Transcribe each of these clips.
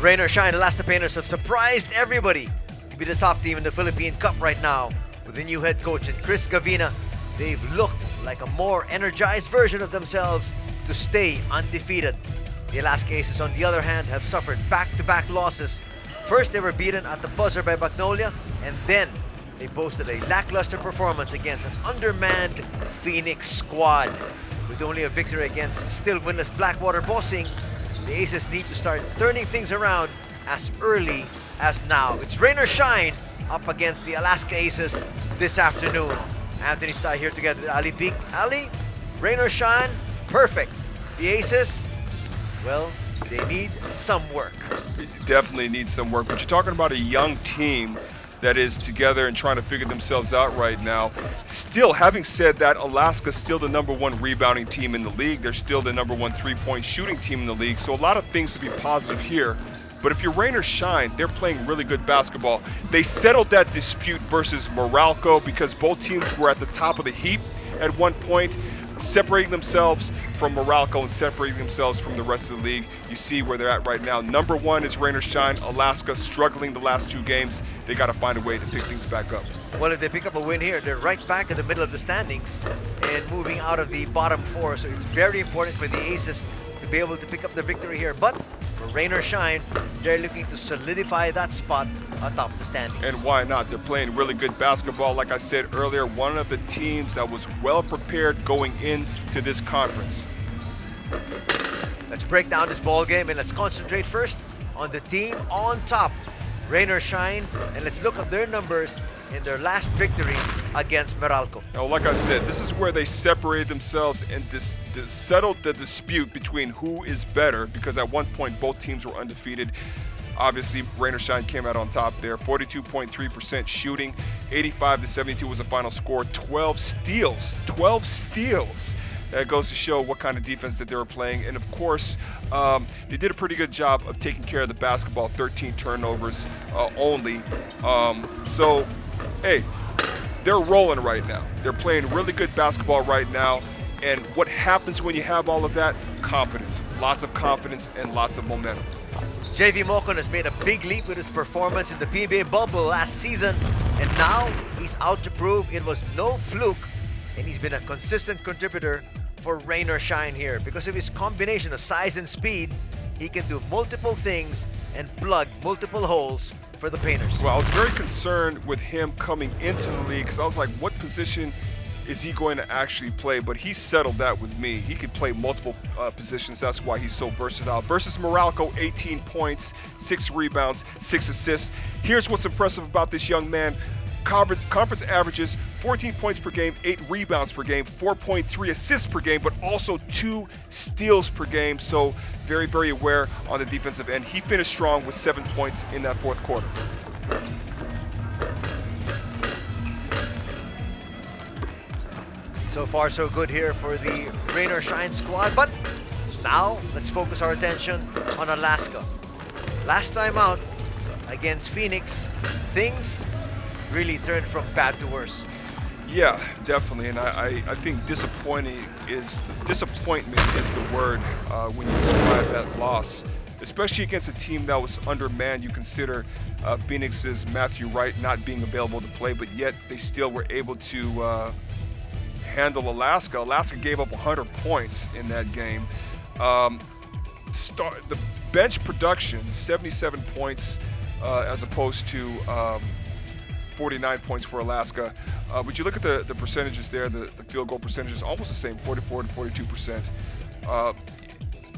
Rain or shine, Alaska Painters have surprised everybody to be the top team in the Philippine Cup right now. With the new head coach and Chris Gavina, they've looked like a more energized version of themselves to stay undefeated. The Alaska Aces, on the other hand, have suffered back-to-back losses. First, they were beaten at the buzzer by Magnolia, and then they posted a lackluster performance against an undermanned Phoenix squad. With only a victory against still winless Blackwater Bossing, the Aces need to start turning things around as early as now. It's rain or shine up against the Alaska Aces this afternoon. Anthony Stye here together with Ali Peak. Ali, rain or shine, perfect. The Aces, well, they need some work. It definitely needs some work, but you're talking about a young team that is together and trying to figure themselves out right now. Still, having said that, Alaska's still the #1 rebounding team in the league. They're still the #1 three-point shooting team in the league, so a lot of things to be positive here. But if you're rain or shine, they're playing really good basketball. They settled that dispute versus Meralco because both teams were at the top of the heap at one point, separating themselves from Meralco and separating themselves from the rest of the league. You see where they're at right now. #1 is rain or shine. Alaska struggling the last 2 games. They got to find a way to pick things back up. Well, if they pick up a win here, they're right back in the middle of the standings and moving out of the bottom 4. So it's very important for the Aces to be able to pick up the victory here. But for rain or shine, they're looking to solidify that spot atop the standings. And why not? They're playing really good basketball. Like I said earlier, one of the teams that was well prepared going into this conference. Let's break down this ball game and let's concentrate first on the team on top, rain or shine, and let's look at their numbers in their last victory against Meralco. Now, like I said, this is where they separated themselves and settled the dispute between who is better, because at one point both teams were undefeated. Obviously, rain or shine came out on top there. 42.3% shooting, 85-72 was the final score. 12 steals. That goes to show what kind of defense that they were playing. And of course, they did a pretty good job of taking care of the basketball, 13 turnovers only. So, hey, they're rolling right now. They're playing really good basketball right now. And what happens when you have all of that? Confidence. Lots of confidence and lots of momentum. JV Mocon has made a big leap with his performance in the PBA bubble last season, and now he's out to prove it was no fluke, and he's been a consistent contributor for rain or shine here. Because of his combination of size and speed, he can do multiple things and plug multiple holes for the Painters. Well, I was very concerned with him coming into the league because I was like, what position is he going to actually play? But he settled that with me. He could play multiple positions. That's why he's so versatile. Versus Meralco, 18 points, 6 rebounds, 6 assists. Here's what's impressive about this young man. Conference averages 14 points per game, 8 rebounds per game, 4.3 assists per game, but also 2 steals per game. So very, very aware on the defensive end. He finished strong with 7 points in that 4th quarter. So far, so good here for the rain or shine squad. But now, let's focus our attention on Alaska. Last time out against Phoenix, things really turned from bad to worse. Yeah, definitely, and I think disappointment is the word when you describe that loss, especially against a team that was undermanned. You consider Phoenix's Matthew Wright not being available to play, but yet they still were able to handle Alaska. Alaska gave up 100 points in that game. The bench production, 77 points as opposed to 49 points for Alaska. But you look at the percentages there, the field goal percentages, almost the same, 44 to 42%.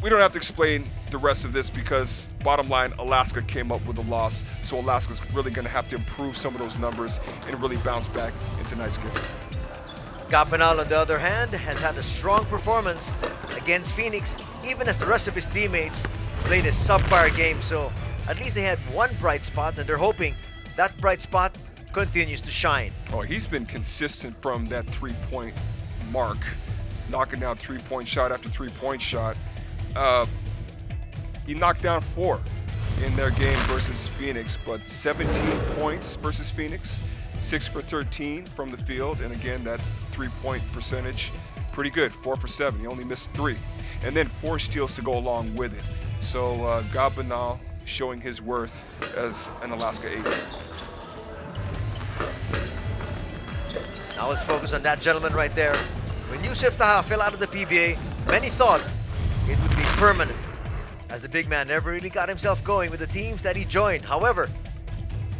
We don't have to explain the rest of this because, bottom line, Alaska came up with a loss. So Alaska's really going to have to improve some of those numbers and really bounce back in tonight's game. Gapanal, on the other hand, has had a strong performance against Phoenix, even as the rest of his teammates played a subpar game. So at least they had one bright spot, and they're hoping that bright spot continues to shine. Oh, he's been consistent from that 3-point mark, knocking down 3-point shot after 3-point shot. He knocked down 4 in their game versus Phoenix, but 17 points versus Phoenix, 6 for 13 from the field, and again, that 3-point percentage, pretty good, 4 for 7. He only missed 3, and then 4 steals to go along with it. So Gabanal showing his worth as an Alaska ace. Now let's focus on that gentleman right there. When Yusuf Taha fell out of the PBA, many thought it would be permanent, as the big man never really got himself going with the teams that he joined. However,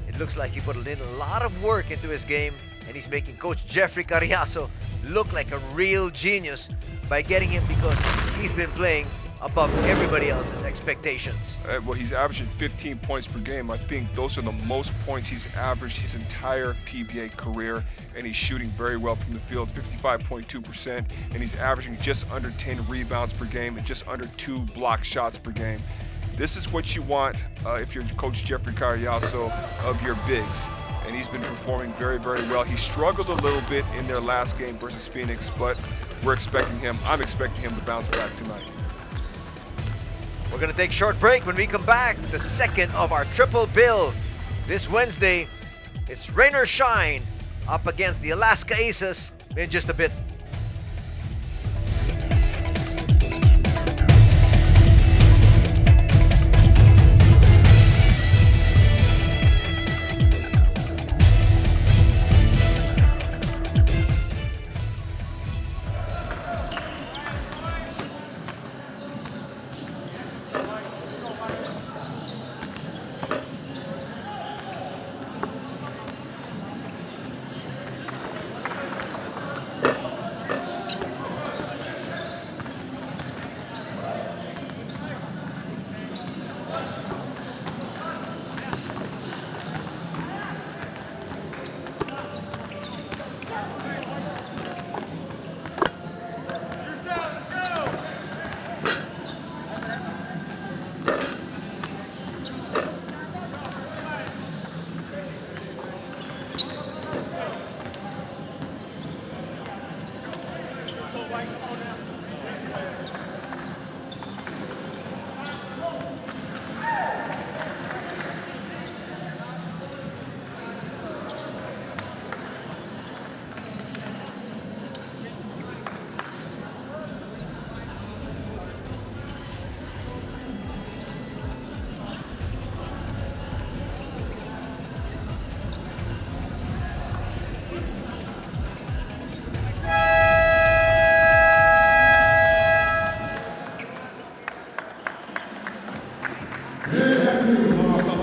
it looks like he put in a lot of work into his game, and he's making Coach Jeffrey Carriazo look like a real genius by getting him, because he's been playing above everybody else's expectations. Well, he's averaging 15 points per game. I think those are the most points he's averaged his entire PBA career, and he's shooting very well from the field, 55.2%, and he's averaging just under 10 rebounds per game and just under 2 block shots per game. This is what you want if you're Coach Jeffrey Carriazo of your bigs, and he's been performing very, very well. He struggled a little bit in their last game versus Phoenix, but I'm expecting him to bounce back tonight. We're going to take a short break. When we come back, the second of our triple bill this Wednesday, it's Rain or Shine up against the Alaska Aces in just a bit.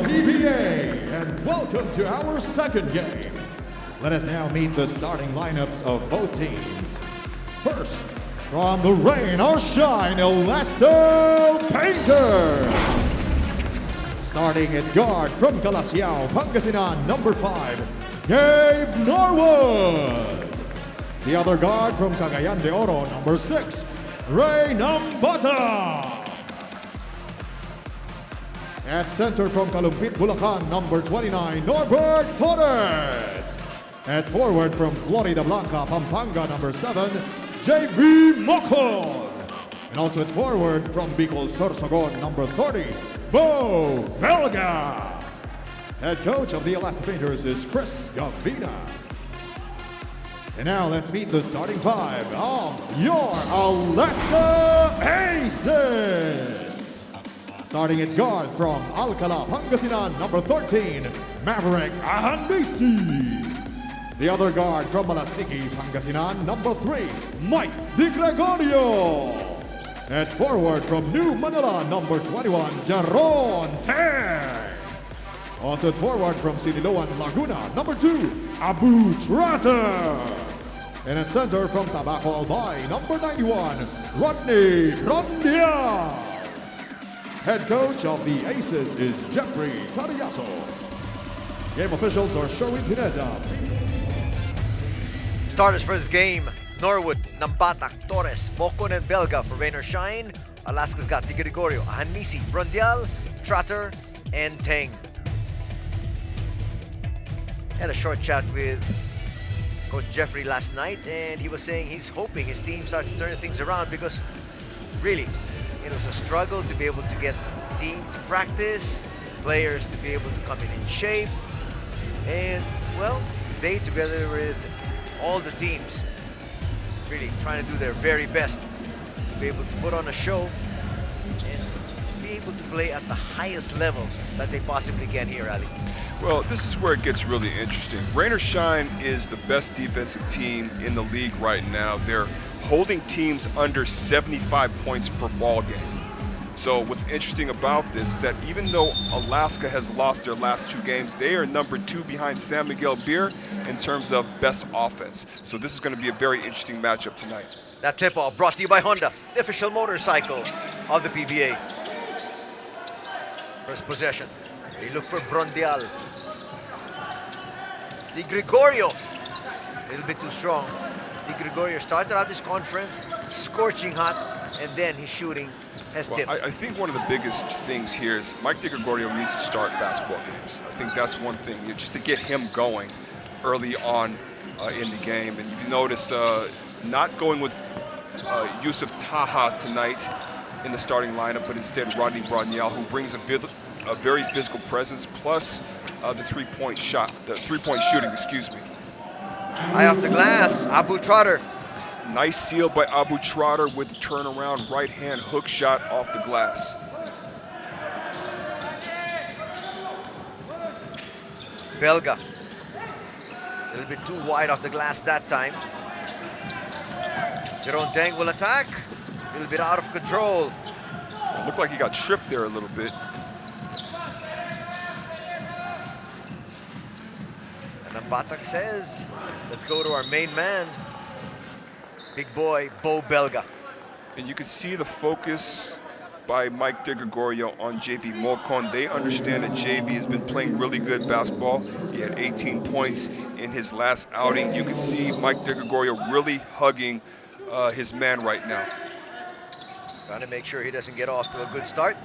PBA, and welcome to our second game. Let us now meet the starting lineups of both teams. First, from the Rain or Shine Alaska Painters. Starting at guard from Calasiao, Pangasinan, number 5, Gabe Norwood. The other guard from Cagayan de Oro, number 6, Ray Nambata. At center from Kalumpit, Bulacan, number 29, Norbert Torres. At forward from Florida Blanca, Pampanga, number 7, J.B. Mocon. And also at forward from Bicol, Sorsogon, number 30, Bo Belga. Head coach of the Alaska Painters is Chris Gavina. And now let's meet the starting 5 of your Alaska Aces. Starting at guard from Alcala, Pangasinan, number 13, Maverick Ahandisi. The other guard from Malasiki, Pangasinan, number 3, Mike Di Gregorio. At forward from New Manila, number 21, Jaron Tang. Also at forward from Siniloan, Laguna, number 2, Abu Trotter. And at center from Tabaco Albay, number 91, Rodney Rondia. Head coach of the Aces is Jeffrey Carriazo. Game officials are Sherwin Pineda. Starters for this game: Norwood, Nambata, Torres, Mocon, and Belga for Rain or Shine. Alaska's got Di Gregorio, Ahanisi, Brondial, Trotter, and Teng. Had a short chat with Coach Jeffrey last night, and he was saying he's hoping his team starts to turn things around, because really, it was a struggle to be able to get the team to practice, players to be able to come in shape, and, well, they, together with all the teams, really trying to do their very best to be able to put on a show and be able to play at the highest level that they possibly can here, Ali? Well, this is where it gets really interesting. Rain or Shine is the best defensive team in the league right now. They're holding teams under 75 points per ball game. So what's interesting about this is that even though Alaska has lost their last 2 games, they are number 2 behind San Miguel Beer in terms of best offense. So this is going to be a very interesting matchup tonight. That tip-off brought to you by Honda, the official motorcycle of the PBA. First possession. They look for Brondial. Di Gregorio. A little bit too strong. Di Gregorio started out this conference scorching hot, and then his shooting has dipped. I think one of the biggest things here is Mike Di Gregorio needs to start basketball games. I think that's one thing, just to get him going early on in the game. And if you notice, not going with Yusuf Taha tonight in the starting lineup, but instead Rodney Brodnial, who brings a very physical presence, plus the three-point shooting, excuse me. Eye off the glass, Abu Trotter. Nice seal by Abu Trotter with the turnaround right-hand hook shot off the glass. Belga. A little bit too wide off the glass that time. Jerome Deng will attack. A little bit out of control. It looked like he got tripped there a little bit. And Batak says, let's go to our main man. Big boy, Bo Belga. And you can see the focus by Mike Di Gregorio on JV Mocon. They understand that JV has been playing really good basketball. He had 18 points in his last outing. You can see Mike Di Gregorio really hugging his man right now. Trying to make sure he doesn't get off to a good start.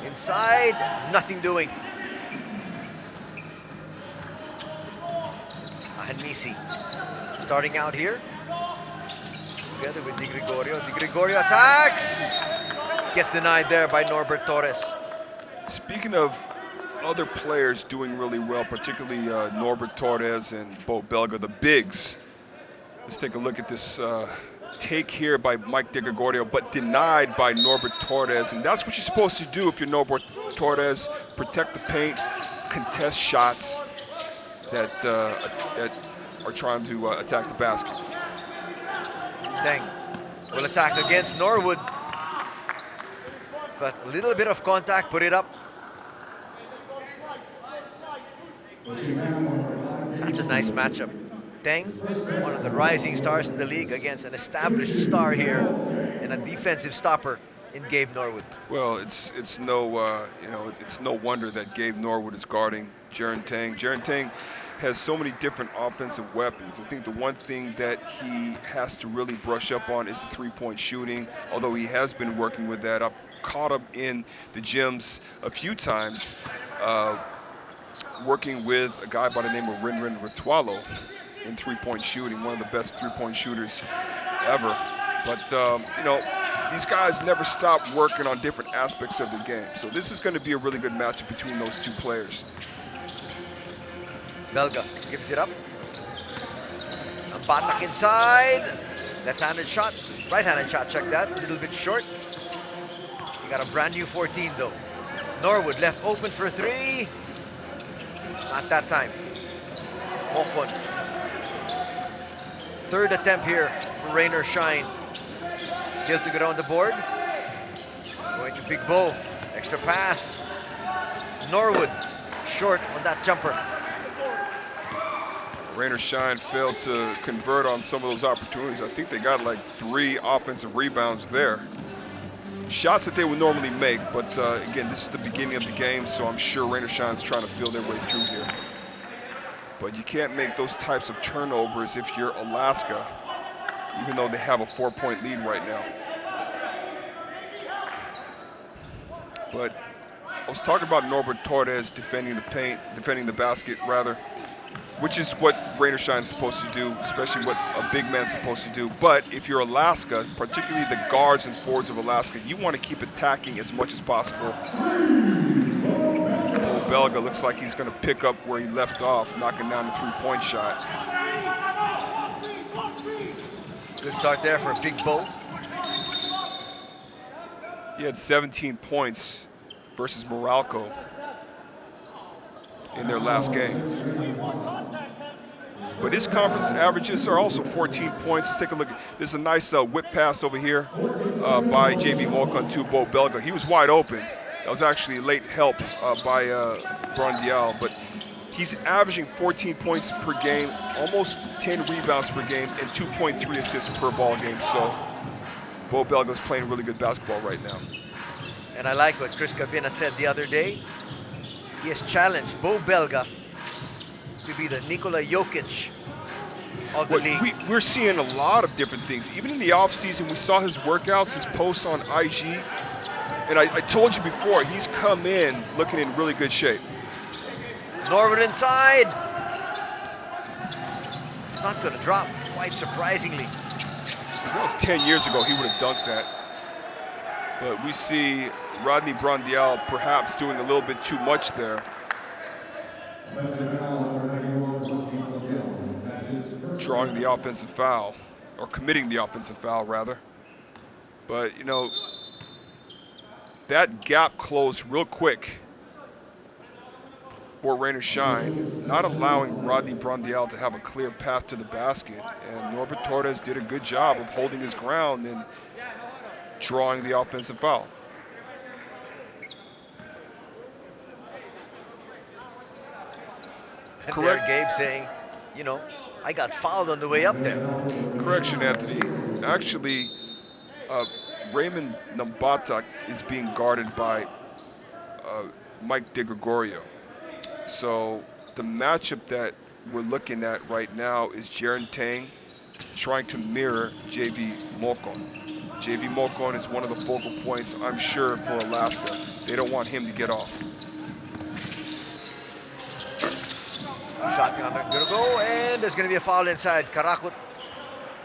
Inside, nothing doing. Ahanmisi starting out here. Together with Di Gregorio. Di Gregorio attacks! Gets denied there by Norbert Torres. Speaking of other players doing really well, particularly Norbert Torres and Bo Belga, the bigs. Let's take a look at this take here by Mike Di Gregorio, but denied by Norbert Torres. And that's what you're supposed to do if you're Norbert Torres. Protect the paint, contest shots that are trying to attack the basket. Deng will attack against Norwood. But a little bit of contact, put it up. That's a nice matchup. Deng, one of the rising stars in the league, against an established star here and a defensive stopper in Gabe Norwood. Well, it's no wonder that Gabe Norwood is guarding Jaren Tang. Jaren Tang has so many different offensive weapons. I think the one thing that he has to really brush up on is the three-point shooting, although he has been working with that. I've caught him in the gyms a few times, working with a guy by the name of Rinrin Ritualo in three-point shooting, one of the best three-point shooters ever. But, these guys never stop working on different aspects of the game. So this is going to be a really good matchup between those two players. Belga gives it up. Batak inside. Left-handed shot. Right-handed shot, check that. A little bit short. He got a brand new 14 though. Norwood left open for 3. Not that time. Mocon. Third attempt here for Rain or Shine. Gil to get on the board. Going to Big Bo. Extra pass. Norwood short on that jumper. Rain or Shine failed to convert on some of those opportunities. I think they got like 3 offensive rebounds there. Shots that they would normally make, but again, this is the beginning of the game, so I'm sure Rain or Shine's trying to feel their way through here. But you can't make those types of turnovers if you're Alaska, even though they have a 4-point lead right now. But I was talking about Norbert Torres defending the basket rather, which is what Rain or Shine's supposed to do, especially what a big man's supposed to do. But if you're Alaska, particularly the guards and forwards of Alaska, you want to keep attacking as much as possible. Bo Belga looks like he's going to pick up where he left off, knocking down the three-point shot. Good start there for Big Bo. He had 17 points versus Moralco in their last game. But his conference averages are also 14 points. Let's take a look. There's a nice whip pass over here by J.B. Morcon to Bo Belga. He was wide open. That was actually late help by Brondial, but he's averaging 14 points per game, almost 10 rebounds per game, and 2.3 assists per ball game. So Bo Belga's playing really good basketball right now. And I like what Chris Gavina said the other day. He has challenged Bo Belga to be the Nikola Jokic of the league. We're seeing a lot of different things. Even in the offseason, we saw his workouts, his posts on IG. And I told you before, he's come in looking in really good shape. Norwood inside. It's not going to drop, quite surprisingly. If that was 10 years ago, he would have dunked that. But we see Rodney Brondial perhaps doing a little bit too much there. Drawing the offensive foul, or committing the offensive foul, rather. But, you know, that gap closed real quick for Rain or Shine, not allowing Rodney Brondial to have a clear path to the basket. And Norbert Torres did a good job of holding his ground and drawing the offensive foul. And Correct. there Gabe saying, you know, I got fouled on the way up there. Correction, Anthony. Actually, Raymond Nambatak is being guarded by Mike DeGregorio. So the matchup that we're looking at right now is Jaren Tang trying to mirror J.V. Morcon. J.V. Morcon is one of the focal points, I'm sure, for Alaska. They don't want him to get off. Shot gonna go, and there's gonna be a foul inside. Karakut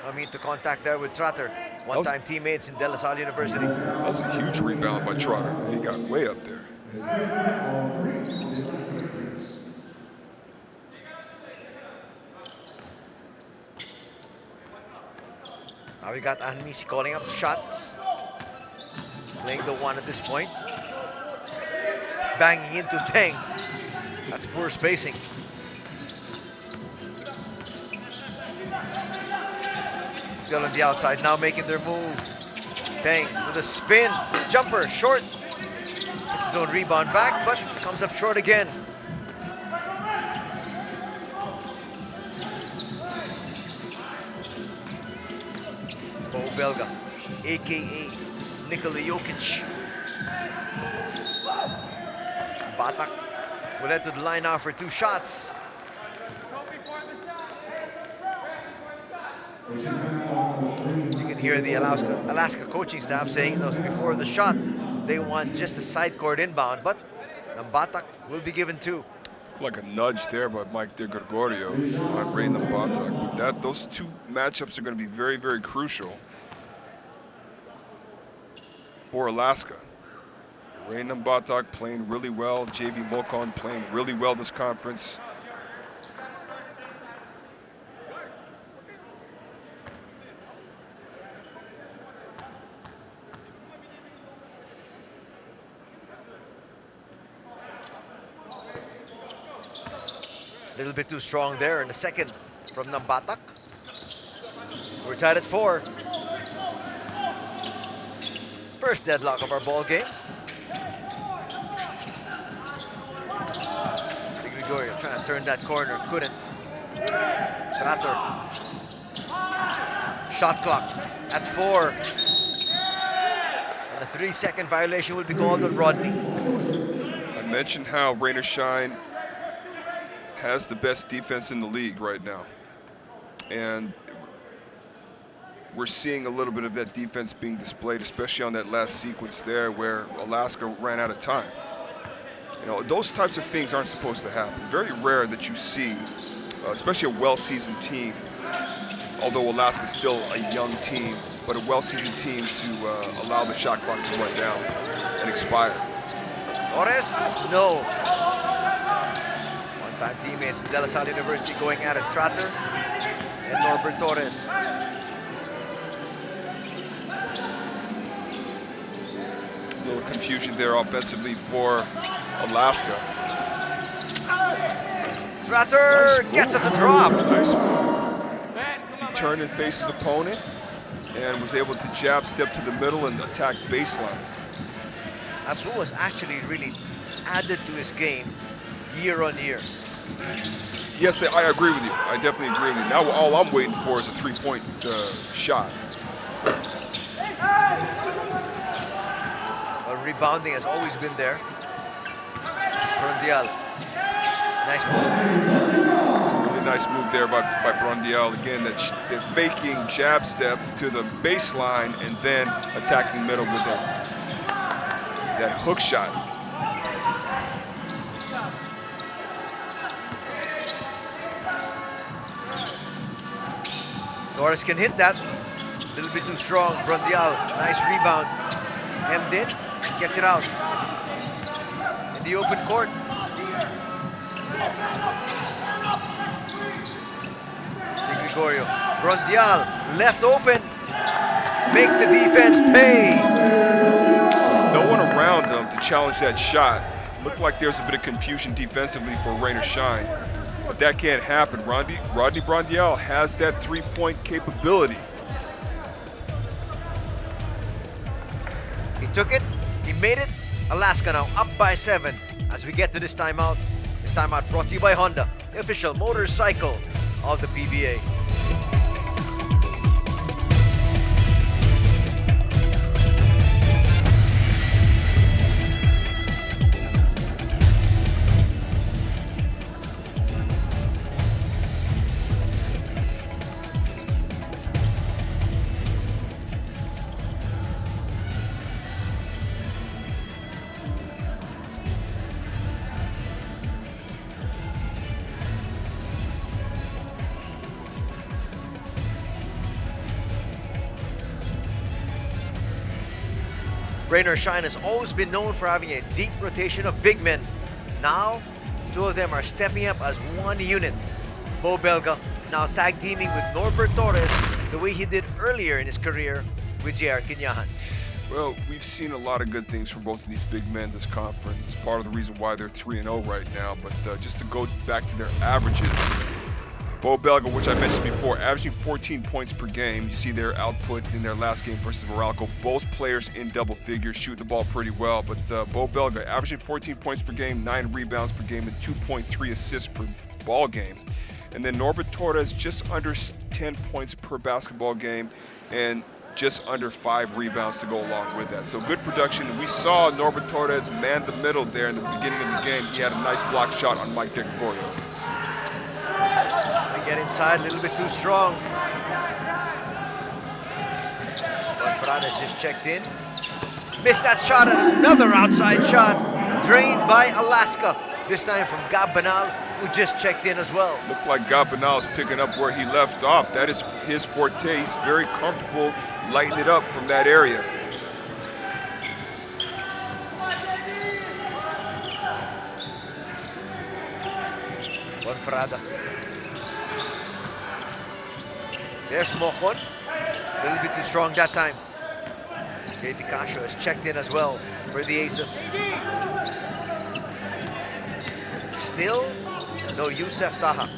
coming into contact there with Trotter. One-time teammates in De La Salle University. That was a huge rebound by Trotter. He got way up there. Now we got Anmisi calling up the shots. Playing the one at this point. Banging into Tang. That's poor spacing. Still on the outside, now making their move. Tang with a spin, jumper, short. Gets his own rebound back, but comes up short again. Bo Belga, aka Nikola Jokic. Batak will head to the line now for 2 shots. You can hear the Alaska coaching staff saying before the shot, they want just a side court inbound, but Nambatak will be given 2. Like a nudge there by Mike DeGregorio on Ray Nambatak. But those two matchups are going to be very, very crucial for Alaska. Ray Nambatak playing really well. J.V. Morcon playing really well this conference. A little bit too strong there in the second from Nambatak. We're tied at 4. First deadlock of our ball game. Gregorio trying to turn that corner, couldn't. Tratter. Shot clock at 4. And a 3-second violation will be called on Rodney. I mentioned how Rain or Shine has the best defense in the league right now. And we're seeing a little bit of that defense being displayed, especially on that last sequence there where Alaska ran out of time. You know, those types of things aren't supposed to happen. Very rare that you see, especially a well-seasoned team, although Alaska's still a young team, but a well-seasoned team to allow the shot clock to run down and expire. Torres, no. One-time teammates in De La Salle University going at it. Trotter and Norbert Torres. little confusion there offensively for Alaska. Stratter gets at the drop. Nice move. He turned and faced his opponent and was able to jab step to the middle and attack baseline. Abu was actually really added to his game year on year. Yes, I agree with you. I definitely agree with you. Now all I'm waiting for is a three-point shot. Well, rebounding has always been there. Brondial. Nice move. It's a really nice move there by Brondial. Again, that faking jab step to the baseline and then attacking middle with that hook shot. Torres can hit that. A little bit too strong. Brondial, nice rebound. Hemmed in, gets it out. In the open court. Di Gregorio. Brondial, left open. Makes the defense pay. No one around him to challenge that shot. Looked like there's a bit of confusion defensively for Rain or Shine. But that can't happen. Rodney Brondial has that three-point capability. He took it, he made it. Alaska now up by 7 as we get to this timeout. This timeout brought to you by Honda, the official motorcycle of the PBA. Rain or Shine has always been known for having a deep rotation of big men. Now, 2 of them are stepping up as one unit. Bo Belga now tag teaming with Norbert Torres the way he did earlier in his career with JR Quinyahan. Well, we've seen a lot of good things from both of these big men this conference. It's part of the reason why they're 3-0 right now. But just to go back to their averages, Bo Belga, which I mentioned before, averaging 14 points per game. You see their output in their last game versus Morocco. Both players in double figures, shooting the ball pretty well. But Bo Belga averaging 14 points per game, 9 rebounds per game, and 2.3 assists per ball game. And then Norbert Torres just under 10 points per basketball game and just under 5 rebounds to go along with that. So good production. We saw Norbert Torres man the middle there in the beginning of the game. He had a nice block shot on Mike Di Gregorio. They get inside a little bit too strong. But Prades just checked in. Missed that shot and another outside shot. Drained by Alaska. This time from Gab Banal, who just checked in as well. Looked like Gab Banal is picking up where he left off. That is his forte. He's very comfortable lighting it up from that area. Bonferrada. There's Mocon. A little bit too strong that time. JP Casio has checked in as well for the Aces. Still, no Youssef Taha.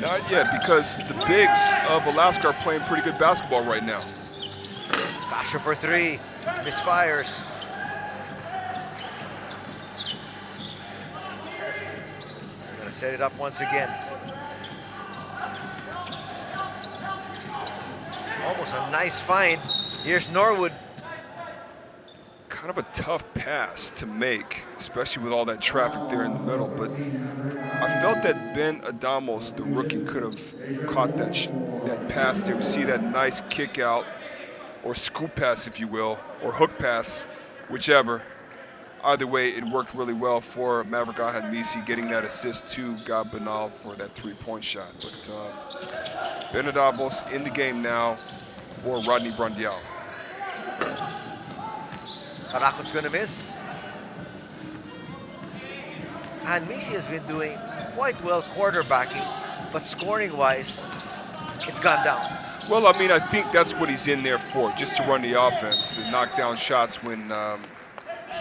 Not yet, because the bigs of Alaska are playing pretty good basketball right now. Casio for 3. Misfires. Gonna set it up once again. Almost a nice find. Here's Norwood. Kind of a tough pass to make, especially with all that traffic there in the middle. But I felt that Ben Adamos, the rookie, could have caught that pass there. We see that nice kick out, or scoop pass, if you will, or hook pass, whichever. Either way, it worked really well for Maverick Ahad-Misi, getting that assist to Gab Banal for that three-point shot. But Ben Adamos in the game now for Rodney Brondial. Karakon's gonna miss. And Misi has been doing quite well quarterbacking, but scoring-wise, it's gone down. Well, I mean, I think that's what he's in there for, just to run the offense and knock down shots when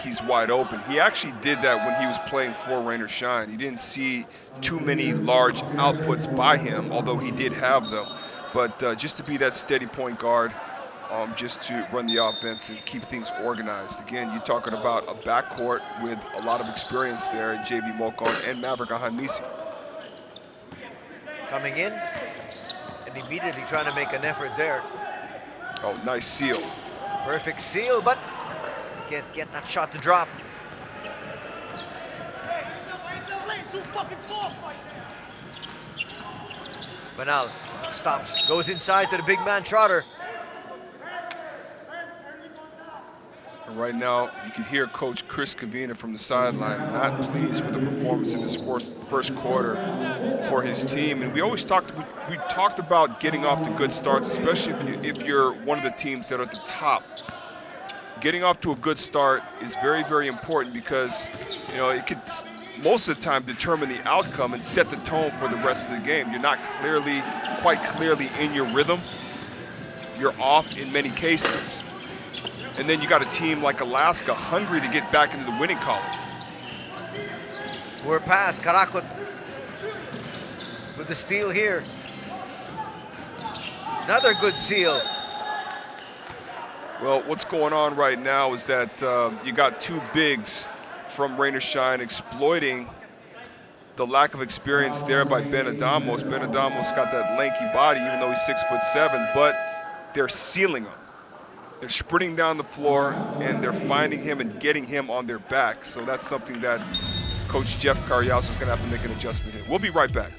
he's wide open. He actually did that when he was playing for Rain or Shine. You didn't see too many large outputs by him, although he did have them. But just to be that steady point guard, just to run the offense and keep things organized. Again, you're talking about a backcourt with a lot of experience there in JB Mokon and Maverick Ahanmisi. Coming in and immediately trying to make an effort there. Oh, nice seal. Perfect seal, but can't get that shot to drop. Banal stops, goes inside to the big man Trotter. And right now, you can hear Coach Chris Cavina from the sideline not pleased with the performance in this first quarter for his team. And we talked about getting off to good starts, especially if you're one of the teams that are at the top. Getting off to a good start is very, very important because, you know, it could most of the time determine the outcome and set the tone for the rest of the game. You're not quite clearly in your rhythm. You're off in many cases. And then you got a team like Alaska hungry to get back into the winning column. Poor pass, Karakot with the steal here. Another good seal. Well, what's going on right now is that you got two bigs from Rain or Shine exploiting the lack of experience there by Ben Adamos. Ben Adamos got that lanky body, even though he's 6'7", but they're sealing him. They're sprinting down the floor, and they're finding him and getting him on their back. So that's something that Coach Jeff Cariaso is going to have to make an adjustment here. We'll be right back.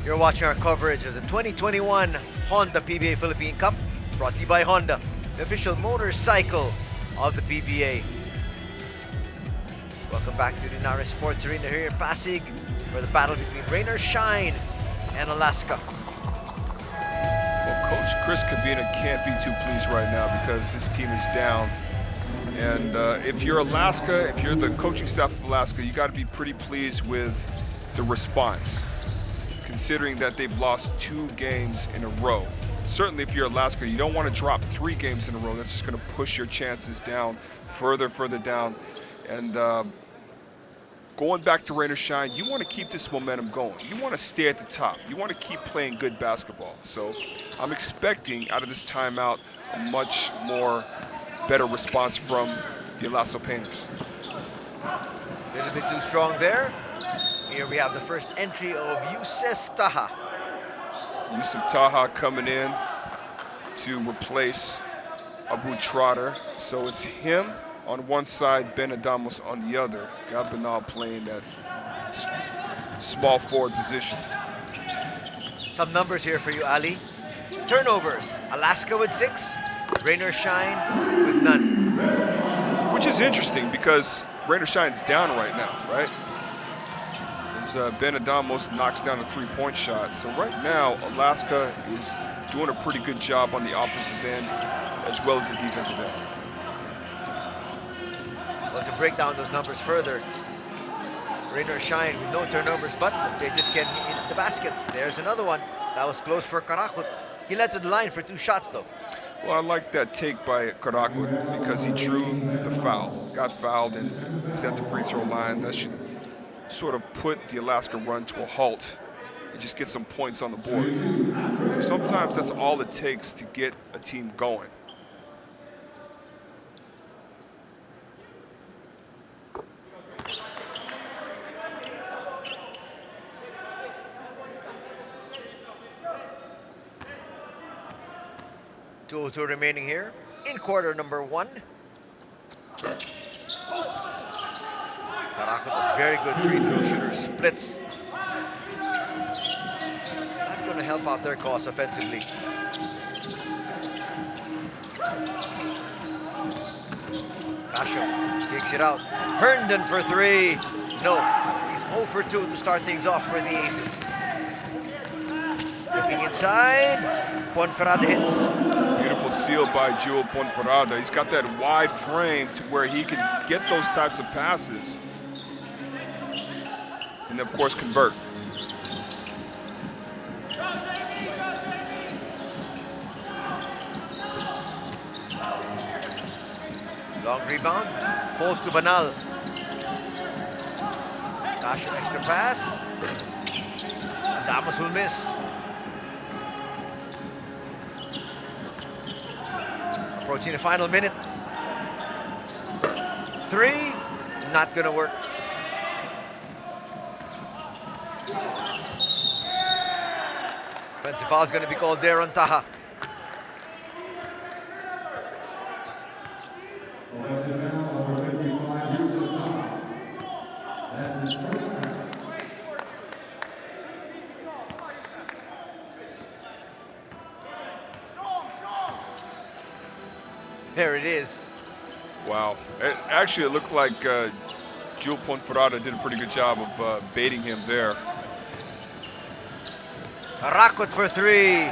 You're watching our coverage of the 2021 Honda PBA Philippine Cup, brought to you by Honda, the official motorcycle of the PBA. Welcome back to the Naris Sports Arena here in Pasig for the battle between Rain or Shine and Alaska. Well, Coach Chris Cavina can't be too pleased right now because his team is down. And if you're Alaska, if you're the coaching staff of Alaska, you got to be pretty pleased with the response, considering that they've lost 2 games in a row. Certainly if you're Alaska, you don't want to drop 3 games in a row. That's just going to push your chances down further down. And going back to Rain or Shine, you want to keep this momentum going. You want to stay at the top. You want to keep playing good basketball. So I'm expecting out of this timeout a much more better response from the Alasso Painters. A little bit too strong there. Here we have the first entry of Yusuf Taha. Yusuf Taha coming in to replace Abu Trotter. So it's him on one side, Ben Adamos on the other. Got Banal playing that small forward position. Some numbers here for you, Ali. Turnovers, Alaska with 6, Rain or Shine with none. Which is interesting because Rain or Shine's down right now, right? As Ben Adamos knocks down a 3-point shot. So right now, Alaska is doing a pretty good job on the offensive end as well as the defensive end. Well, to break down those numbers further, Rain or Shine with no turnovers, but they just get in the baskets. There's another one. That was close for Karakot. He led to the line for 2 shots, though. Well, I like that take by Karakot because he drew the foul. Got fouled and set the free throw line. That should sort of put the Alaska run to a halt and just get some points on the board. Sometimes that's all it takes to get a team going. 2:02 remaining here in quarter number 1. Tarakot, a very good free throw shooter, splits. Not going to help out their cause offensively. Casio kicks it out. Herndon for 3. No, he's 0 for 2 to start things off for the Aces. Looking inside, Ponferrada hits. Beautiful seal by Jewel Ponferrada. He's got that wide frame to where he can get those types of passes. And of course, convert. Long rebound, falls to Banal. Casio extra pass. Damos will miss. Approaching the final minute. 3, not gonna work. Offensive foul is gonna be called there on Taha. Offensive foul, number 55, Yusuf Taha. That's his first foul. There it is. Wow. Actually, it looked like Jewel Ponferrada did a pretty good job of baiting him there. Tarakot for 3.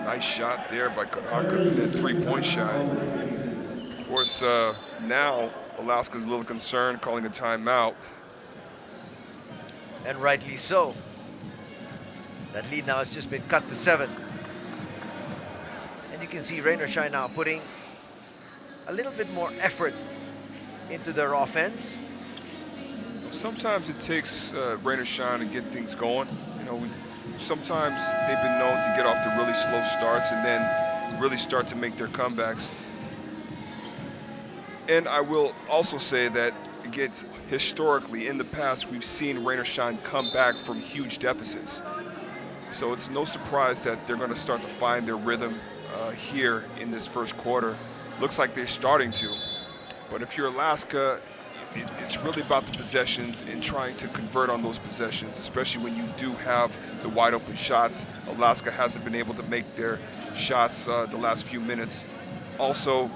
Nice shot there by Karakot, that three-point shot. Of course, now Alaska's a little concerned, calling a timeout. And rightly so. That lead now has just been cut to 7. And you can see Rain or Shine now putting a little bit more effort into their offense. Sometimes it takes rain or shine to get things going. You know, sometimes they've been known to get off to really slow starts and then really start to make their comebacks. And I will also say that, again, historically, in the past, we've seen rain or shine come back from huge deficits. So it's no surprise that they're going to start to find their rhythm here in this first quarter. Looks like they're starting to. But if you're Alaska, it's really about the possessions and trying to convert on those possessions, especially when you do have the wide open shots. Alaska hasn't been able to make their shots the last few minutes. Also,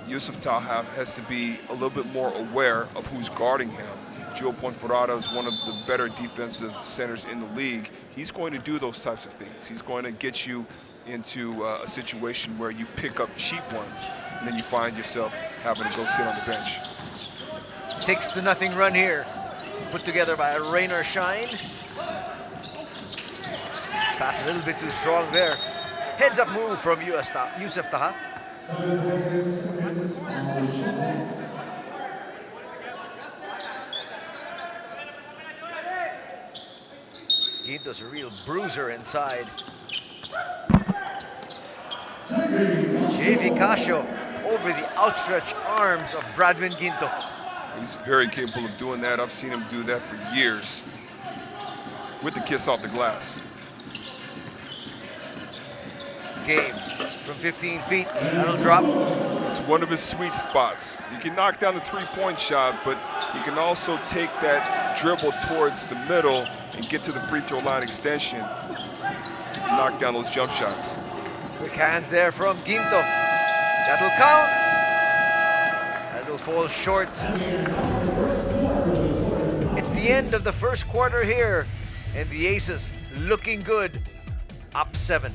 Yusuf Taha has to be a little bit more aware of who's guarding him. Jewel Ponferrada is one of the better defensive centers in the league. He's going to do those types of things. He's going to get you into a situation where you pick up cheap ones and then you find yourself having to go sit on the bench. 6-0 run here, put together by Rain or Shine. Pass a little bit too strong there. Heads up move from Yusuf Taha. Ginto's a real bruiser inside. JV Casio over the outstretched arms of Bradwin Ginto. He's very capable of doing that. I've seen him do that for years with the kiss off the glass. Game from 15 feet, that'll drop. It's one of his sweet spots. You can knock down the three-point shot, but you can also take that dribble towards the middle and get to the free throw line extension. Knock down those jump shots. Quick hands there from Ginto. That'll count. That'll fall short. It's the end of the first quarter here, and the Aces looking good, up 7.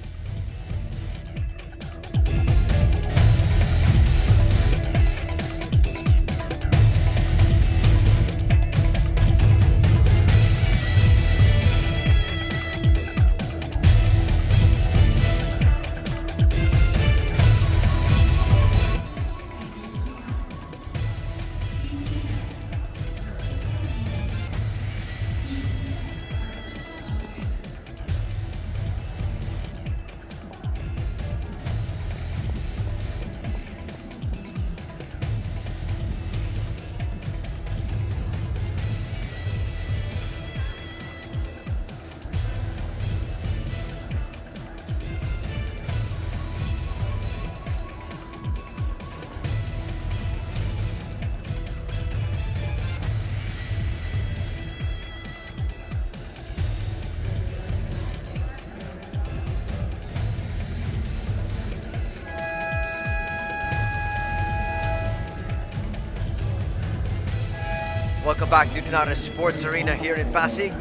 Welcome back to Dinara Sports Arena here in Pasig.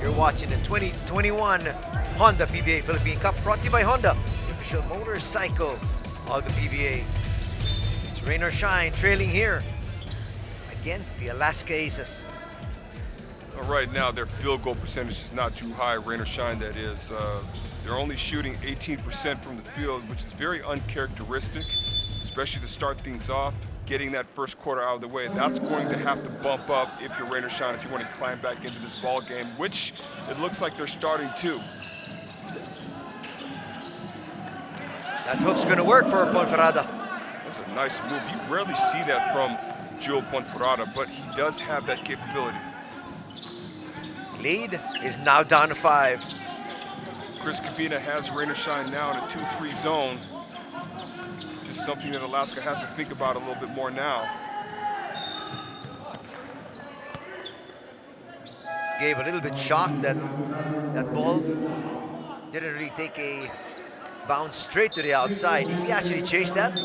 You're watching the 2021 Honda PBA Philippine Cup, brought to you by Honda, the official motorcycle of the PBA. It's rain or shine, trailing here against the Alaska Aces. Right now, their field goal percentage is not too high, rain or shine that is. They're only shooting 18% from the field, which is very uncharacteristic, especially to start things off. Getting that first quarter out of the way, that's going to have to bump up if you're rain or shine, if you want to climb back into this ball game, which it looks like they're starting to. That hook's going to work for Ponferrada. That's a nice move. You rarely see that from Joel Ponferrada, but he does have that capability. Lead is now down to 5. Chris Cavina has rain or shine now in a 2-3 zone. Just something that Alaska has to think about a little bit more now. Gabe, a little bit shocked that that ball didn't really take a bounce straight to the outside. If he actually chased that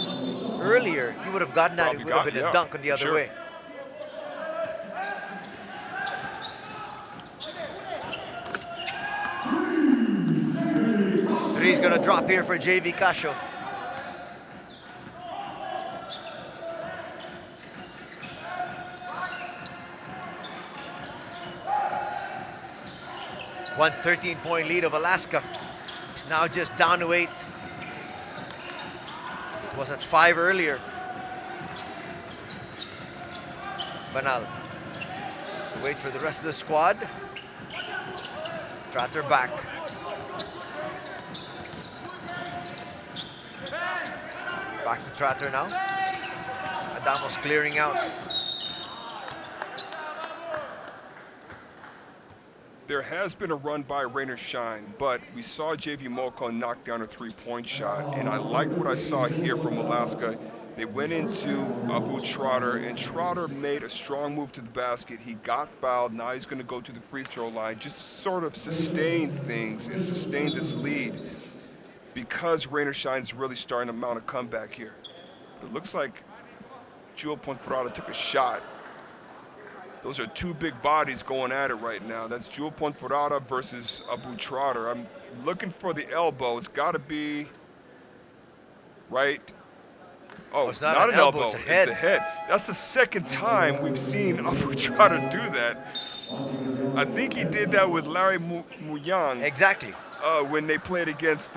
earlier, he would have gotten that. It would have been a dunk on the other way. Three's going to drop here for JV Casio. One 13-point lead of Alaska. It's now just down to 8. It was at 5 earlier. Banal. Wait for the rest of the squad. Trotter back. Back to Trotter now. Adamos clearing out. There has been a run by rain or shine, but we saw JV Moko knock down a 3-point shot, and I like what I saw here from Alaska. They went into Abu Trotter, and Trotter made a strong move to the basket. He got fouled. Now he's going to go to the free throw line, just to sort of sustain things and sustain this lead, because rain or shine's really starting to mount a comeback here. It looks like Joel Ponferrada took a shot. Those are two big bodies going at it right now. That's Joel Ponferrada versus Abu Trotter. I'm looking for the elbow. It's got to be right. Oh, it's not an elbow. It's a head. It's the head. That's the second time we've seen Abu Trotter do that. I think he did that with Larry Muyang. Exactly. When they played against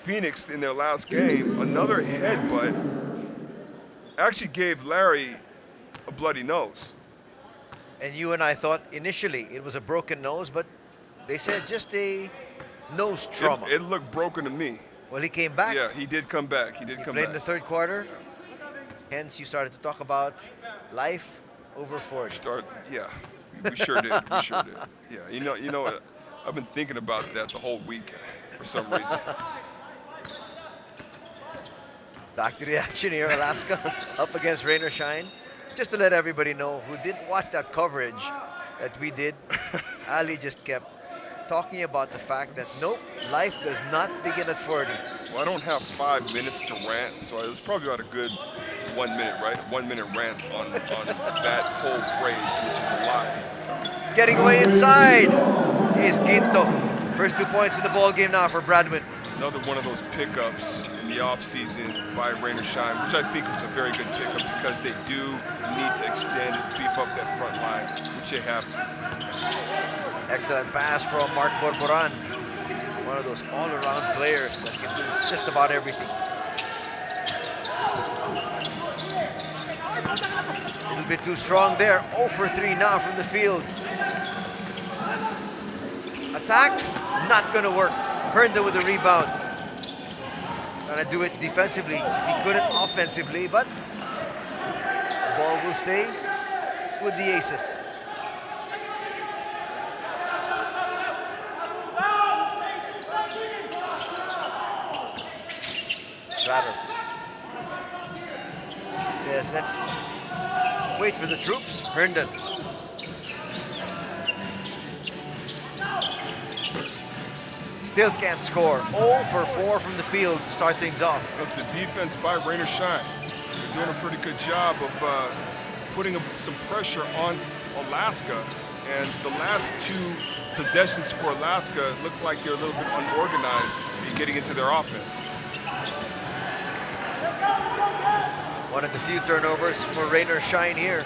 Phoenix in their last game. Another headbutt actually gave Larry a bloody nose. And you and I thought initially it was a broken nose, but they said just a nose trauma. It looked broken to me. Well, he came back. Yeah, he did come back. He played in the third quarter. Hence, you started to talk about life over 40. Yeah, we sure did. We sure did. Yeah, you know what? I've been thinking about that the whole week for some reason. Back to the action here, Alaska up against rain or shine. Just to let everybody know who didn't watch that coverage that we did, Ali just kept talking about the fact that nope, life does not begin at 40. Well, I don't have 5 minutes to rant, so it was probably about a good 1 minute, right? 1 minute rant on that whole phrase, which is a lot. Getting away inside is Ginto. First 2 points in the ball game now for Bradwin. Another one of those pickups in the offseason by rain or shine, which I think was a very good pickup because they do need to extend and beef up that front line, which they have. Excellent pass from Mark Borboran. One of those all-around players that can do just about everything. A little bit too strong there. 0 for 3 now from the field. Attack, not going to work. Herndon with the rebound. Trying to do it defensively. He couldn't offensively, but the ball will stay with the Aces. Tratter says, let's wait for the troops. Herndon. Still can't score. 0 for 4 from the field to start things off. That's the defense by rain or shine. They're doing a pretty good job of putting some pressure on Alaska. And the last two possessions for Alaska look like they're a little bit unorganized in getting into their offense. One of the few turnovers for Rain or Shine here.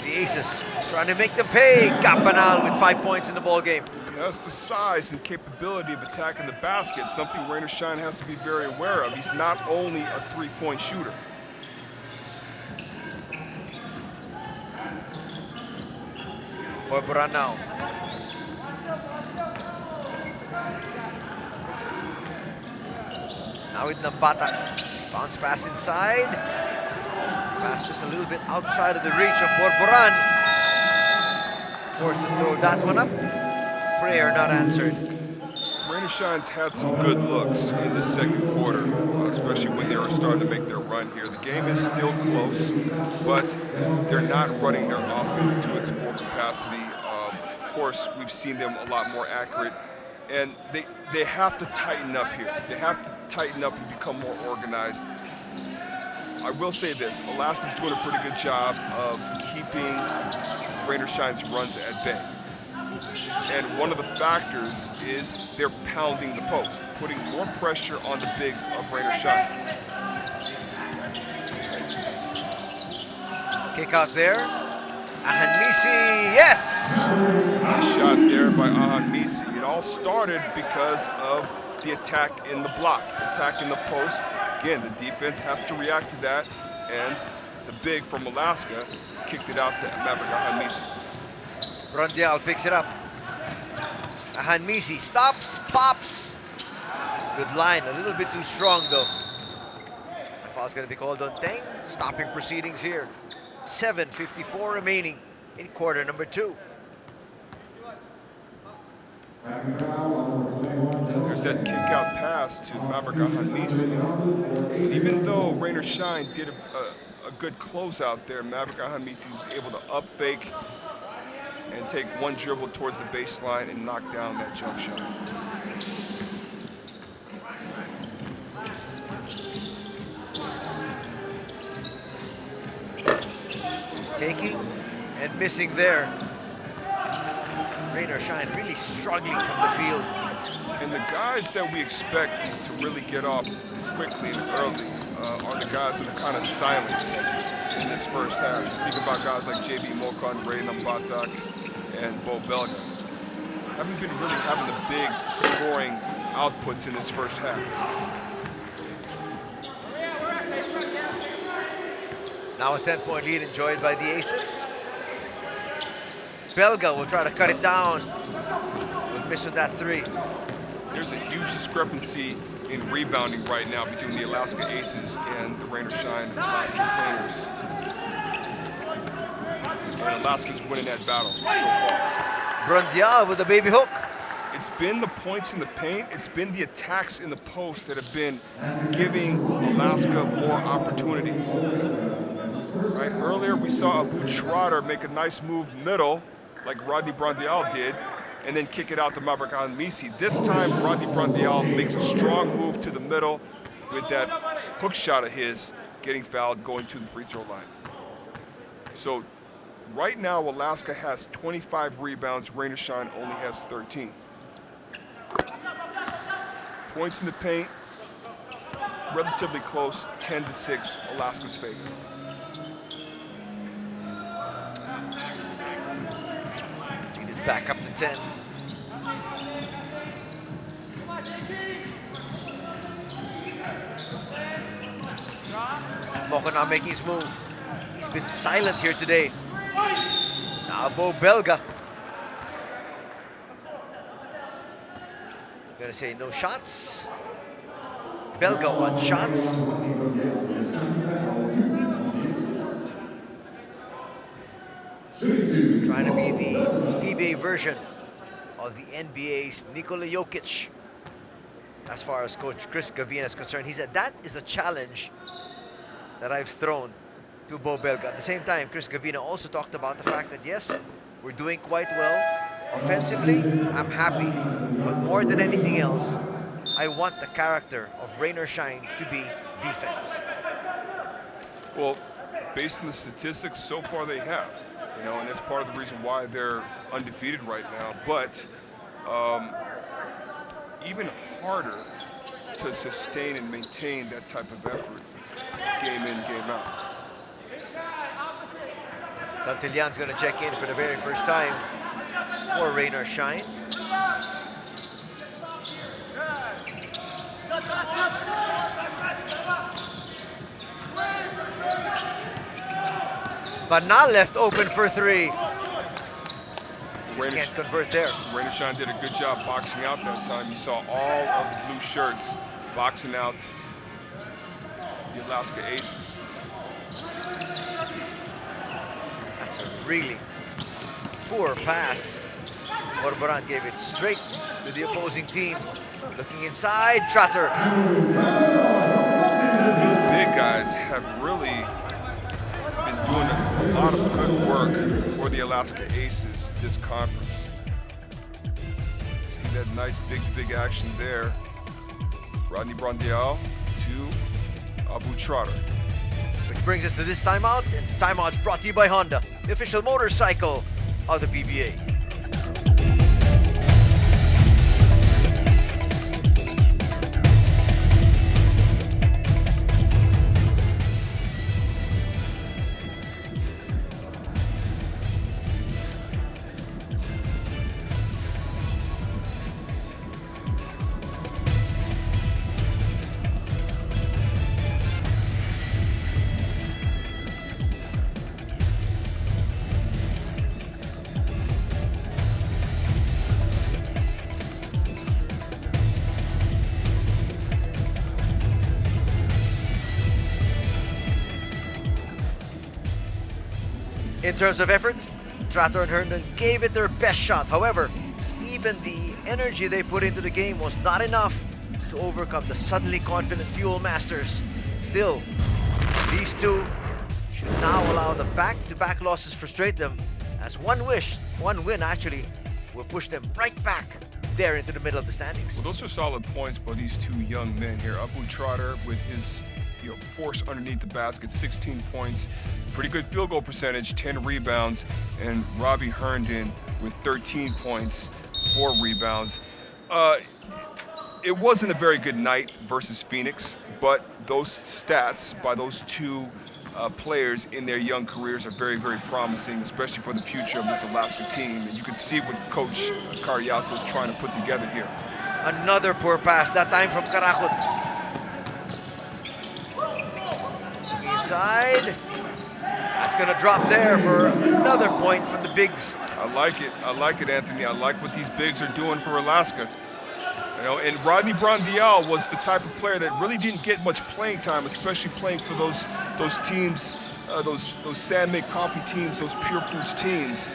The Aces trying to make them pay. Campanal with 5 points in the ball game. That's the size and capability of attacking the basket, something Rain or Shine has to be very aware of. He's not only a three-point shooter. Borboran now. Now with Nambata. Bounce pass inside. Pass just a little bit outside of the reach of Borboran. Forced to throw that one up. Prayer not answered. Rain or Shine's had some good looks in the second quarter, especially when they were starting to make their run here. The game is still close, but they're not running their offense to its full capacity. Of course, we've seen them a lot more accurate, and they have to tighten up here. They have to tighten up and become more organized. I will say this, Alaska's doing a pretty good job of keeping Rain or Shine's runs at bay. And one of the factors is they're pounding the post, putting more pressure on the bigs of Rain or Shine. Kick out there. Ahanmisi, yes! Nice shot there by Ahanmisi. It all started because of the attack in the block, attack in the post. Again, the defense has to react to that, and the big from Alaska kicked it out to Maverick Ahanmisi. Rondial picks it up. Ahanmisi stops, pops. Good line, a little bit too strong though. And foul's going to be called on Teng. Stopping proceedings here. 7:54 remaining in quarter number 2. There's that kick-out pass to Maverick Ahanmisi. Even though Rain or Shine did a good closeout there, Maverick Ahanmisi was able to up fake and take one dribble towards the baseline and knock down that jump shot. Taking and missing there. Rain or Shine really struggling from the field. And the guys that we expect to really get off quickly and early are the guys that are kind of silent in this first half. Think about guys like JB Mokon, Ray Nambatak, and Bo Belga. Haven't been really having the big scoring outputs in this first half. Now a 10-point lead enjoyed by the Aces. Belga will try to cut it down. Will miss with that 3. There's a huge discrepancy in rebounding right now between the Alaska Aces and the Rain or Shine Alaska Painters. And Alaska's winning that battle so far. Brondial with a baby hook. It's been the points in the paint, it's been the attacks in the post that have been giving Alaska more opportunities. Right, earlier we saw Abu Trotter make a nice move middle, like Rodney Brondial did, and then kick it out to Maverick Ahanmisi. This time, Rodney Brondial makes a strong move to the middle with that hook shot of his, getting fouled, going to the free throw line. So right now, Alaska has 25 rebounds, Rain or Shine only has 13. Points in the paint, relatively close, 10-6, Alaska's favor. Lead is back up to 10. Moko now making his move. He's been silent here today. Now Bo Belga. Gonna say no shots. Belga wants shots. Trying to be the PBA version of the NBA's Nikola Jokic. As far as Coach Chris Gavina is concerned, he said that is the challenge that I've thrown to Bo Belga. At the same time, Chris Gavina also talked about the fact that yes, we're doing quite well. Offensively, I'm happy. But more than anything else, I want the character of Rain or Shine to be defense. Well, based on the statistics, so far they have. And that's part of the reason why they're undefeated right now. But even harder to sustain and maintain that type of effort, game in, game out. Santillan's going to check in for the very first time for Rain or Shine. But not left open for three. Just can't convert there. Rain or Shine did a good job boxing out that time. You saw all of the blue shirts boxing out the Alaska Aces. That's a really poor pass. Corboran gave it straight to the opposing team. Looking inside, Trotter. These big guys have really been doing a lot of good work for the Alaska Aces this conference. See that nice big action there. Rodney Brondial to Abu Trotter. Which brings us to this timeout, and timeout's brought to you by Honda, the official motorcycle of the PBA. In terms of effort, Trator and Herndon gave it their best shot. However, even the energy they put into the game was not enough to overcome the suddenly confident Fuel Masters. Still, these two should now allow the back-to-back losses frustrate them, as one win actually, will push them right back there into the middle of the standings. Well, those are solid points by these two young men here. Abu Trotter with his force underneath the basket, 16 points, pretty good field goal percentage, 10 rebounds, and Robbie Herndon with 13 points, 4 rebounds. It wasn't a very good night versus Phoenix, but those stats by those two players in their young careers are very promising, especially for the future of this Alaska team. And you can see what Coach Cariaso is trying to put together here. Another poor pass, that time from Karakot. Inside. That's going to drop there for another point from the bigs. I like it, Anthony. I like what these bigs are doing for Alaska. And Rodney Brondial was the type of player that really didn't get much playing time, especially playing for those teams, those Sam Make Coffee teams, those Pure Foods teams.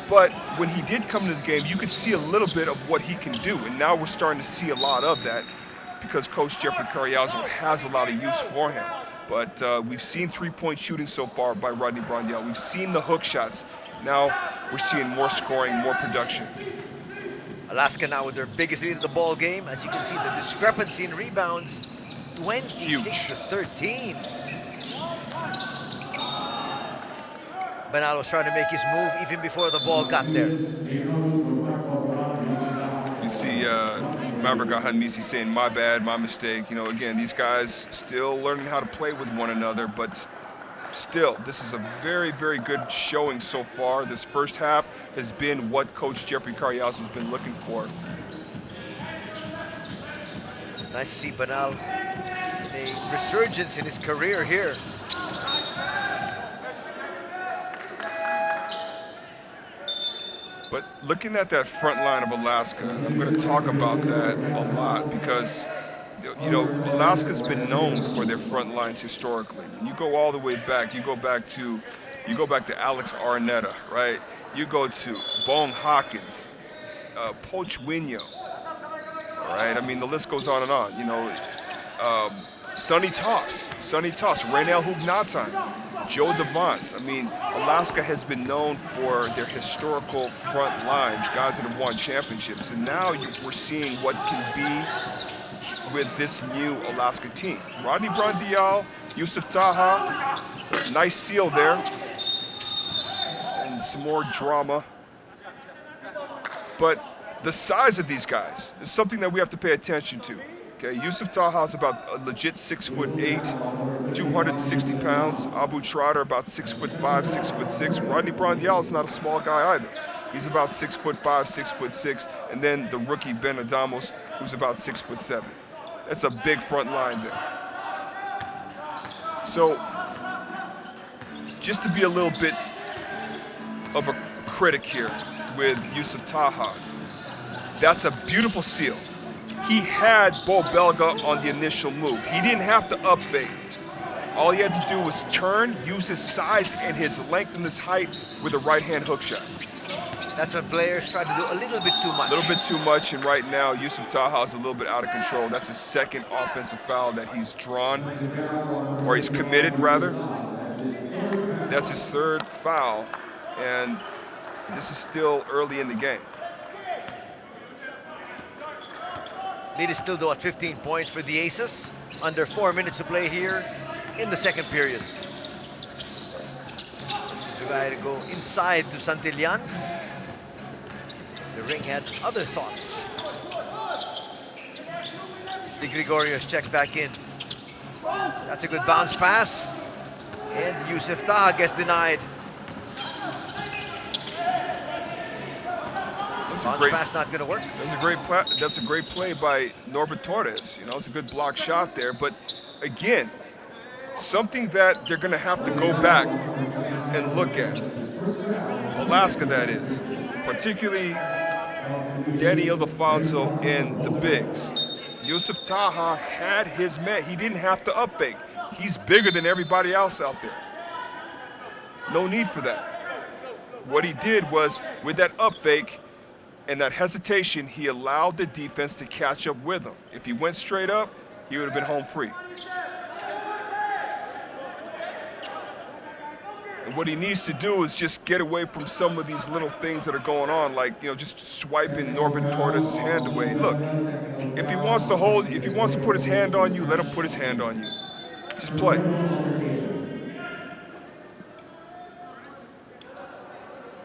But when he did come into the game, you could see a little bit of what he can do. And now we're starting to see a lot of that because Coach Jeffrey Cariaso has a lot of use for him. But we've seen three-point shooting so far by Rodney Brondial. We've seen the hook shots. Now we're seeing more scoring, more production. Alaska now with their biggest lead of the ball game. As you can see, the discrepancy in rebounds, 26-13. Benal was trying to make his move even before the ball got there. You see Maverick Ahanmisi saying, my bad, my mistake. Again, these guys still learning how to play with one another, but still, this is a very good showing so far. This first half has been what Coach Jeffrey Cariaso has been looking for. Nice to see Benal in a resurgence in his career here. But looking at that front line of Alaska, I'm going to talk about that a lot because, Alaska's been known for their front lines historically. You go all the way back. You go back to Alex Arnetta, right? You go to Bone Hawkins, Poch Winyo, all right? I mean, the list goes on and on. Sonny Toss, Raynel Hugnatan, Joe Devance. I mean, Alaska has been known for their historical front lines, guys that have won championships. And now we're seeing what can be with this new Alaska team. Rodney Brondial, Yusuf Taha, nice seal there. And some more drama. But the size of these guys is something that we have to pay attention to. Okay, Yusuf Taha is about a legit 6'8", 260 pounds. Abu Trotter about 6'5", 6'6". Rodney Brondial is not a small guy either. He's about 6'5", 6'6", and then the rookie Ben Adamos, who's about 6'7". That's a big front line there. So, just to be a little bit of a critic here with Yusuf Taha, that's a beautiful seal. He had Bo Belga on the initial move. He didn't have to up fake. All he had to do was turn, use his size and his length and his height with a right-hand hook shot. That's what players try to do a little bit too much. A little bit too much, and right now, Yusuf Taha is a little bit out of control. That's his second offensive foul that he's drawn, or he's committed, rather. That's his third foul, and this is still early in the game. Lead is still though at 15 points for the Aces. Under 4 minutes to play here in the second period. The guy to go inside to Santillan. The ring had other thoughts. De Gregorio's checked back in. That's a good bounce pass. And Yusuf Taha gets denied. Bounce pass not going to work. That's a great play by Norbert Torres. You know, it's a good block shot there. But again, something that they're going to have to go back and look at. Alaska, that is. Particularly Danny Ildefonso in the bigs. Yusuf Taha had his man. He didn't have to up fake. He's bigger than everybody else out there. No need for that. What he did was, with that up fake and that hesitation, he allowed the defense to catch up with him. If he went straight up, he would have been home free. And what he needs to do is just get away from some of these little things that are going on, like, you know, just swiping Norbert Torres' hand away. Look, if he wants to put his hand on you, let him put his hand on you. Just play.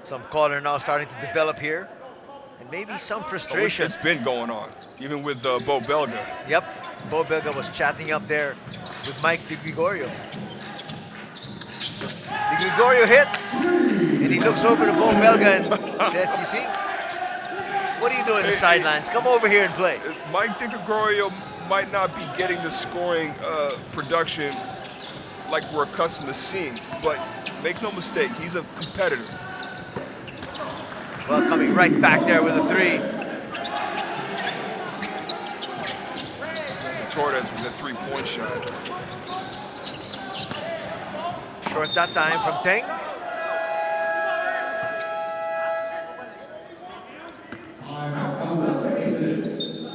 Some corner now starting to develop here. And maybe some frustration. It's been going on, even with Bo Belga. Yep, Bo Belga was chatting up there with Mike De Gregorio. De Gregorio hits, and he looks over to Bo Belga and says, you see, what are you doing on the sidelines? Come over here and play. Mike De Gregorio might not be getting the scoring production like we're accustomed to seeing, but make no mistake, he's a competitor. Well, coming right back there with a three. Torres with a three-point shot. Short that time from Teng.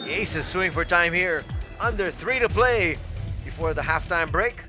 The Aces suing for time here. Under 3 to play before the halftime break.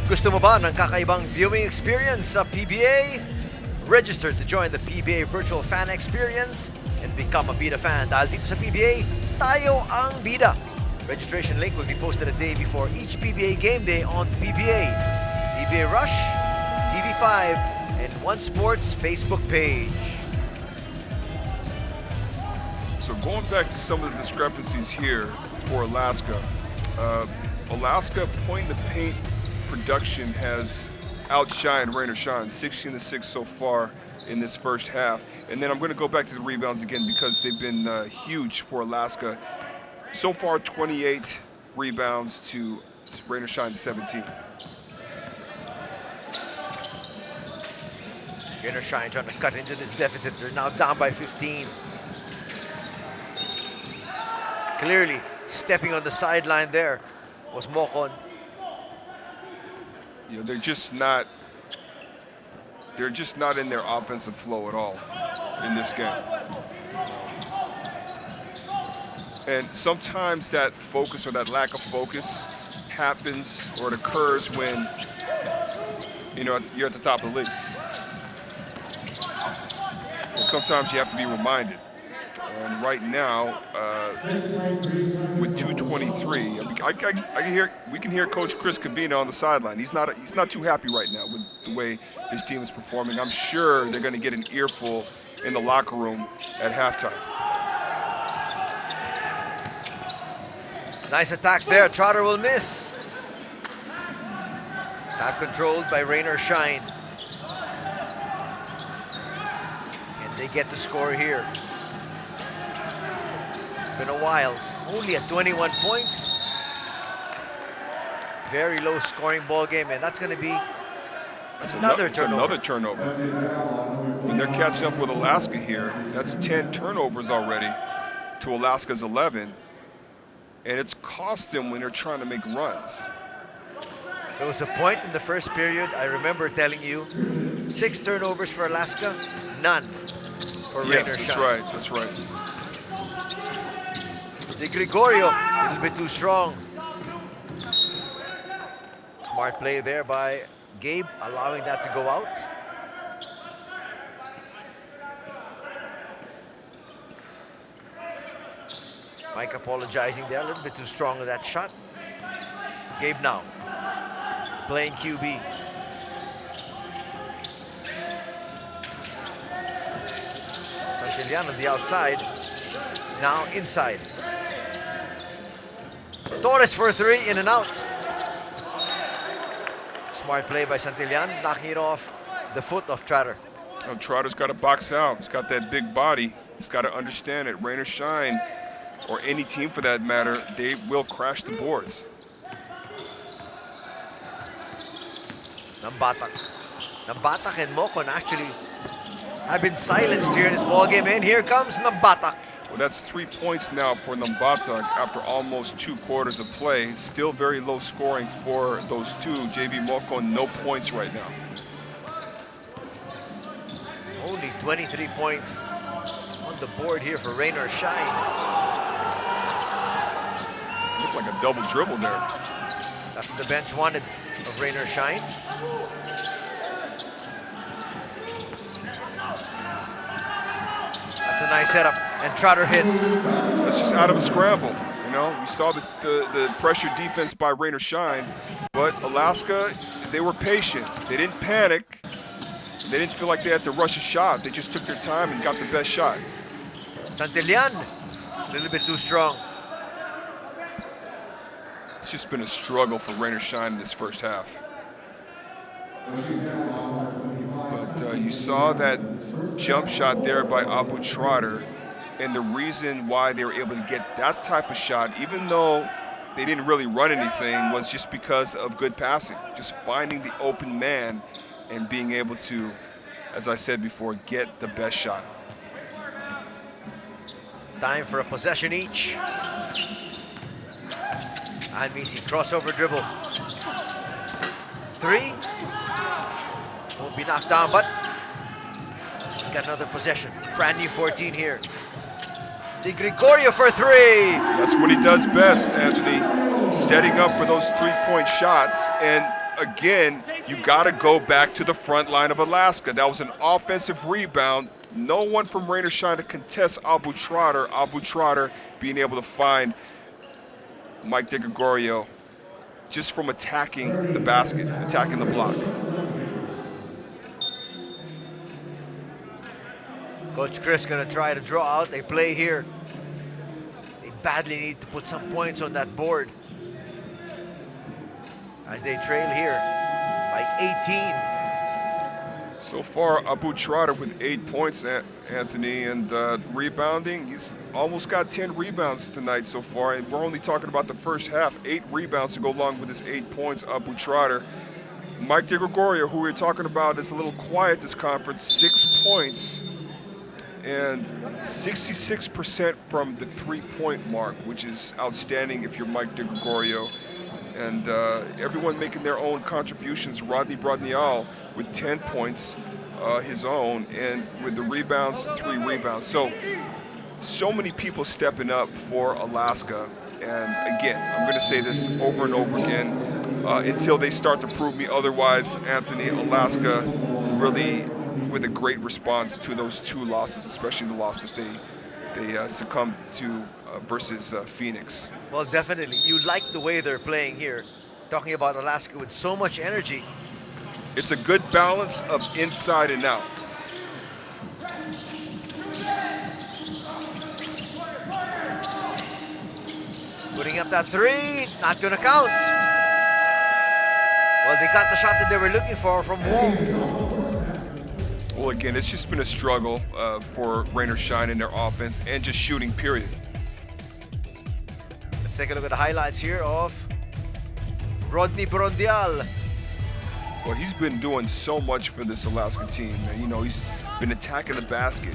Gusto mo ba ng kakaibang viewing experience sa PBA? Register to join the PBA Virtual Fan Experience and become a Bida fan. Dahil dito sa PBA, tayo ang Bida. Registration link will be posted a day before each PBA game day on PBA, PBA Rush, TV5, and One Sports Facebook page. So going back to some of the discrepancies here for Alaska, Alaska point the paint production has outshined Rain or Shine, 16-6 so far. in this first half. And then I'm going to go back to the rebounds again because they've been huge for Alaska. So far, 28 rebounds to Rain or Shine 17. Rain or Shine trying to cut into this deficit. They're now down by 15. Clearly, stepping on the sideline there was Mocon. You know, they're just not in their offensive flow at all in this game. And sometimes that focus or that lack of focus happens or it occurs when, you know, you're at the top of the league. And sometimes you have to be reminded. And right now, with 2:23, we can hear Coach Chris Gavina on the sideline. He's not too happy right now with the way his team is performing. I'm sure they're going to get an earful in the locker room at halftime. Nice attack there. Trotter will miss. Not controlled by Rain or Shine. And they get the score here. It's been a while. Only at 21 points. Very low scoring ball game, and that's going to be another turnover. Another turnover. When they're catching up with Alaska here, that's 10 turnovers already to Alaska's 11. And it's cost them when they're trying to make runs. There was a point in the first period, I remember telling you, 6 turnovers for Alaska, none for Rain or Shine. That's right. De Gregorio, a little bit too strong. Smart play there by Gabe, allowing that to go out. Mike apologizing there, a little bit too strong with that shot. Gabe now, playing QB. Santillán on the outside, now inside. Torres for 3, in and out. Smart play by Santillán, knocking it off the foot of Trotter. Well, Trotter's got to box out. He's got that big body. He's got to understand it. Rain or Shine, or any team for that matter, they will crash the boards. Nambatak and Mocon actually have been silenced here in this ball game, and here comes Nambatak. Well, that's 3 points now for Nambatak after almost 2 quarters of play. Still very low scoring for those two. JV Mocon, no points right now. Only 23 points on the board here for Rain or Shine. Looked like a double dribble there. That's what the bench wanted of Rain or Shine. That's a nice setup, and Trotter hits. That's just out of a scramble. You know, we saw the pressure defense by Rain or Shine, but Alaska, they were patient. They didn't panic. They didn't feel like they had to rush a shot. They just took their time and got the best shot. Santillán, a little bit too strong. It's just been a struggle for Rain or Shine in this first half. But you saw that jump shot there by Abu Trotter, and the reason why they were able to get that type of shot, even though they didn't really run anything, was just because of good passing. Just finding the open man and being able to, as I said before, get the best shot. Time for a possession each. And Misi, crossover dribble. 3. Won't be knocked down, but got another possession. Brand new 14 here. De Gregorio for 3. That's what he does best, Anthony. Setting up for those 3-point shots. And again, you got to go back to the front line of Alaska. That was an offensive rebound. No one from Rain or Shine to contest Abu Trotter. Abu Trotter being able to find Mike De Gregorio just from attacking the basket, attacking the block. Coach Chris gonna try to draw out a play here. They badly need to put some points on that board as they trail here by 18. So far, Abu Trotter with 8 points, Anthony, and rebounding. He's almost got 10 rebounds tonight so far, and we're only talking about the first half. 8 rebounds to go along with his 8 points, Abu Trotter. Mike DeGregorio, who we're talking about, is a little quiet this conference, 6 points, and 66% from the three-point mark, which is outstanding if you're Mike DeGregorio. And everyone making their own contributions. Rodney Brodnial with 10 points, his own, and with the rebounds, 3 rebounds. So many people stepping up for Alaska. And again, I'm going to say this over and over again until they start to prove me otherwise. Anthony, Alaska really with a great response to those 2 losses, especially the loss that they succumbed to versus Phoenix. Well, definitely. You like the way they're playing here. Talking about Alaska with so much energy. It's a good balance of inside and out. Putting up that 3, not gonna count. Well, they got the shot that they were looking for from Wong. Well, again, it's just been a struggle for Rain or Shine in their offense and just shooting, period. Let's take a look at the highlights here of Rodney Brondial. Well, he's been doing so much for this Alaska team. You know, he's been attacking the basket,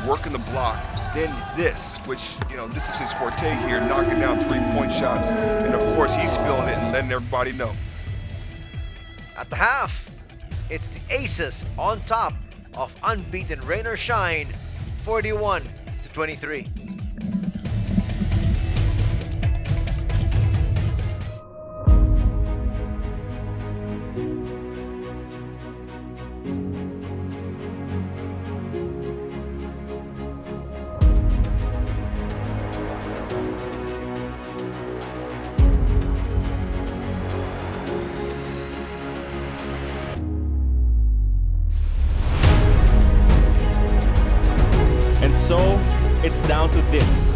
working the block, then this, which, you know, this is his forte here, knocking down 3-point shots. And of course, he's feeling it and letting everybody know. At the half, it's the Aces on top of unbeaten Rain or Shine, 41-23. And so, it's down to this.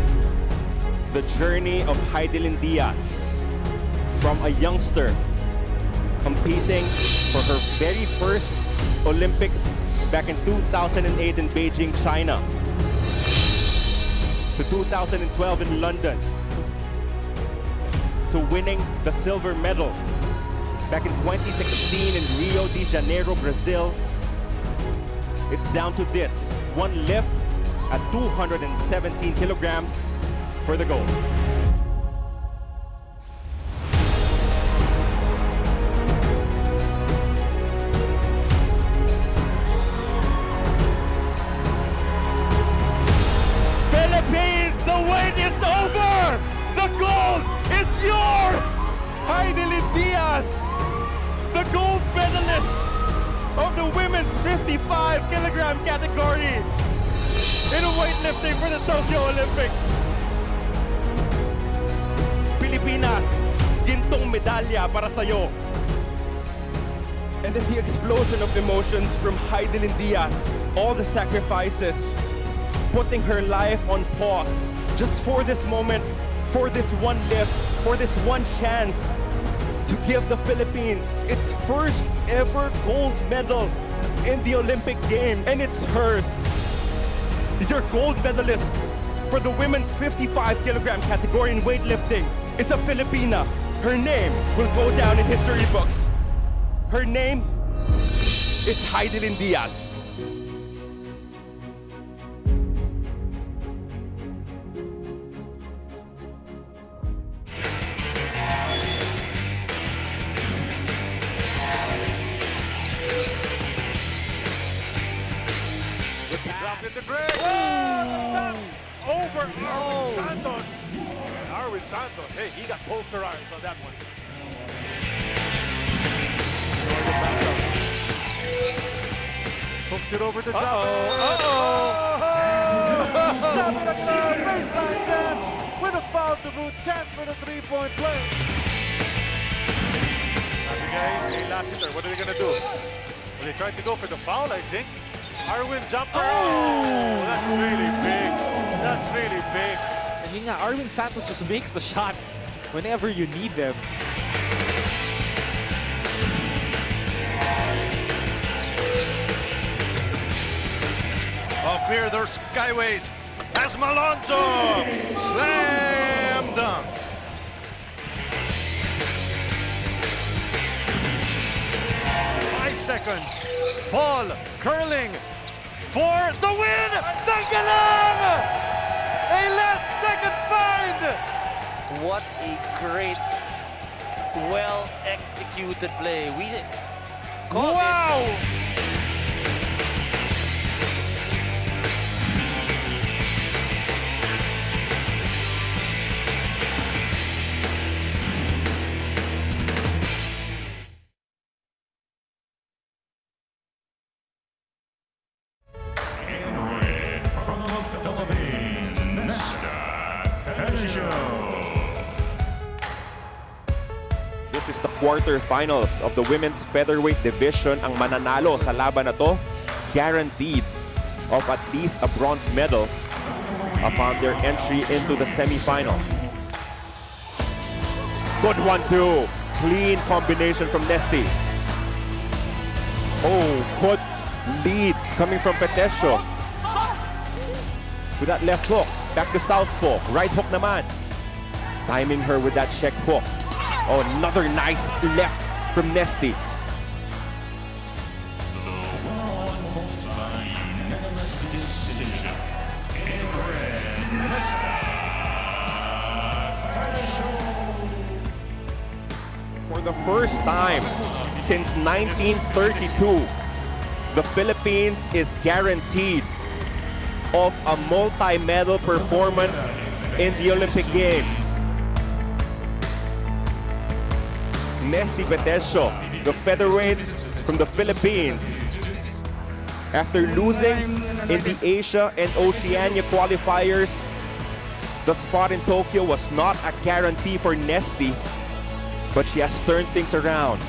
The journey of Heidelin Diaz. From a youngster competing for her very first Olympics back in 2008 in Beijing, China, to 2012 in London, to winning the silver medal back in 2016 in Rio de Janeiro, Brazil. It's down to this, one lift at 217 kilograms for the gold. Philippines, the wait is over! The gold is yours! Heidelin Diaz, the gold medalist of the women's 55-kilogram category in weightlifting for the Tokyo Olympics. Pilipinas, gintong medalya para sa'yo. And then the explosion of emotions from Heidelin Diaz. All the sacrifices, putting her life on pause just for this moment, for this one lift, for this one chance to give the Philippines its first ever gold medal in the Olympic game, and it's hers. Your gold medalist for the women's 55-kilogram category in weightlifting is a Filipina. Her name will go down in history books. Her name is Heidelin Diaz. Dropped in the grid. Oh, over Arwin Santos. Arwin Santos. Hey, he got posterized on that one. Hooks it over the jumper. Jump it at the baseline jam with a foul to boot. Chance for the three-point play. Hey, Lassiter, what are they gonna do? Well, they tried to go for the foul, I think. Arwin jumper. Oh, that's really big. That's really big. And yun nga, Arwin Santos just makes the shots whenever you need them. clear their skyways as Malonzo slam dunk. Seconds. Ball curling for the win. Sangalan! A last second find. What a great, well-executed play. We called it. From the Philippines, Nesta Pedro. This is the quarterfinals of the women's featherweight division. Ang mananalo sa laban na to, guaranteed of at least a bronze medal upon their entry into the semifinals. Good 1-2. Clean combination from Nesty. Oh, good lead coming from Petesio. With that left hook, back to southpaw. Right hook naman. Timing her with that check hook. Oh, another nice left from Nesty. For the first time since 1932, the Philippines is guaranteed of a multi-medal performance in the Olympic Games. Nesty Petesio, the featherweight from the Philippines. After losing in the Asia and Oceania qualifiers, the spot in Tokyo was not a guarantee for Nesty, but she has turned things around.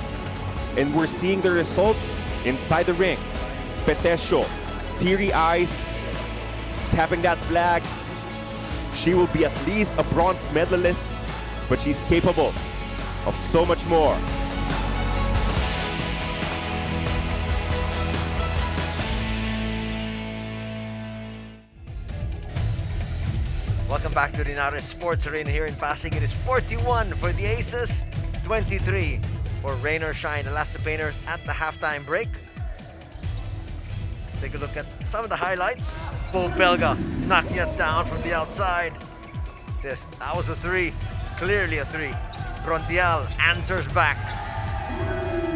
And we're seeing the results inside the ring. Petesio, teary eyes, tapping that flag. She will be at least a bronze medalist, but she's capable of so much more. Welcome back to the Linares Sports Arena here in Pasig. It is 41 for the Aces, 23 for Rain or Shine, the last two painters at the halftime break. Take a look at some of the highlights. Bo Belga knocking it down from the outside. That was a three, clearly a three. Rondial answers back.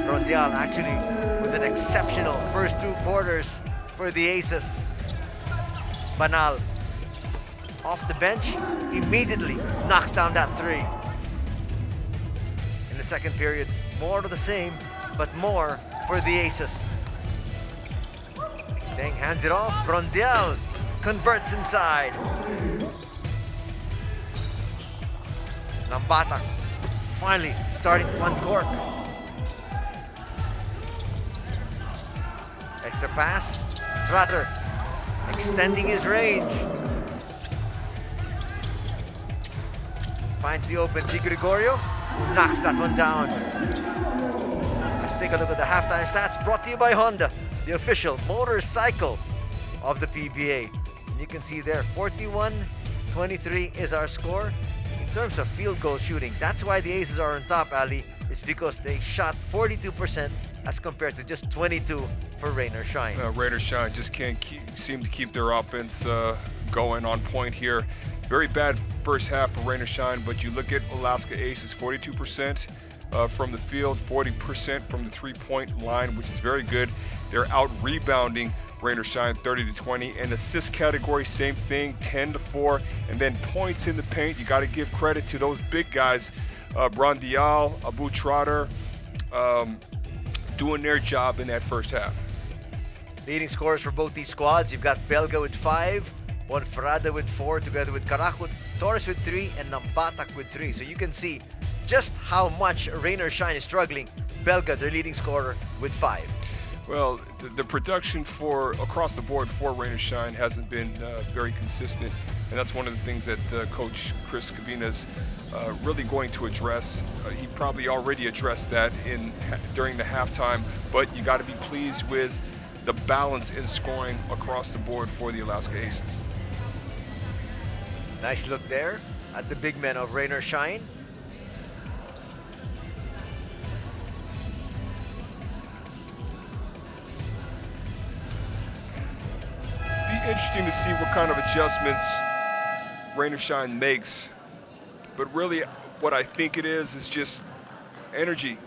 Rondial actually with an exceptional first two quarters for the Aces. Banal off the bench, immediately knocks down that three. In the second period, more of the same, but more for the Aces. Deng hands it off. Rondial converts inside. Nambata finally starting to uncork. Extra pass. Trotter extending his range. Finds the open Di Gregorio, who knocks that one down. Let's take a look at the halftime stats brought to you by Honda, the official motorcycle of the PBA. And you can see there, 41-23 is our score. In terms of field goal shooting, that's why the Aces are on top, Ali, is because they shot 42% as compared to just 22 for Rain or Shine. Rain or Shine just can't seem to keep their offense going on point here. Very bad first half for Rain or Shine, but you look at Alaska Aces, 42% from the field, 40% from the three-point line, which is very good. They're out rebounding Rain or Shine 30-20. And assist category, same thing, 10-4. And then points in the paint, you got to give credit to those big guys, Brondial, Abu Trotter, doing their job in that first half. Leading scorers for both these squads, you've got Belga with 5, Bonferrada with 4, together with Caraco, Torres with 3, and Nambatak with 3. So you can see just how much Rain or Shine is struggling. Belga, their leading scorer, with 5. Well, the production for across the board for Rain or Shine hasn't been very consistent, and that's one of the things that Coach Chris Cavina is really going to address. He probably already addressed that during the halftime, but you got to be pleased with the balance in scoring across the board for the Alaska Aces. Nice look there at the big men of Rain or Shine. Be interesting to see what kind of adjustments Rain or Shine makes. But really, what I think it is just energy,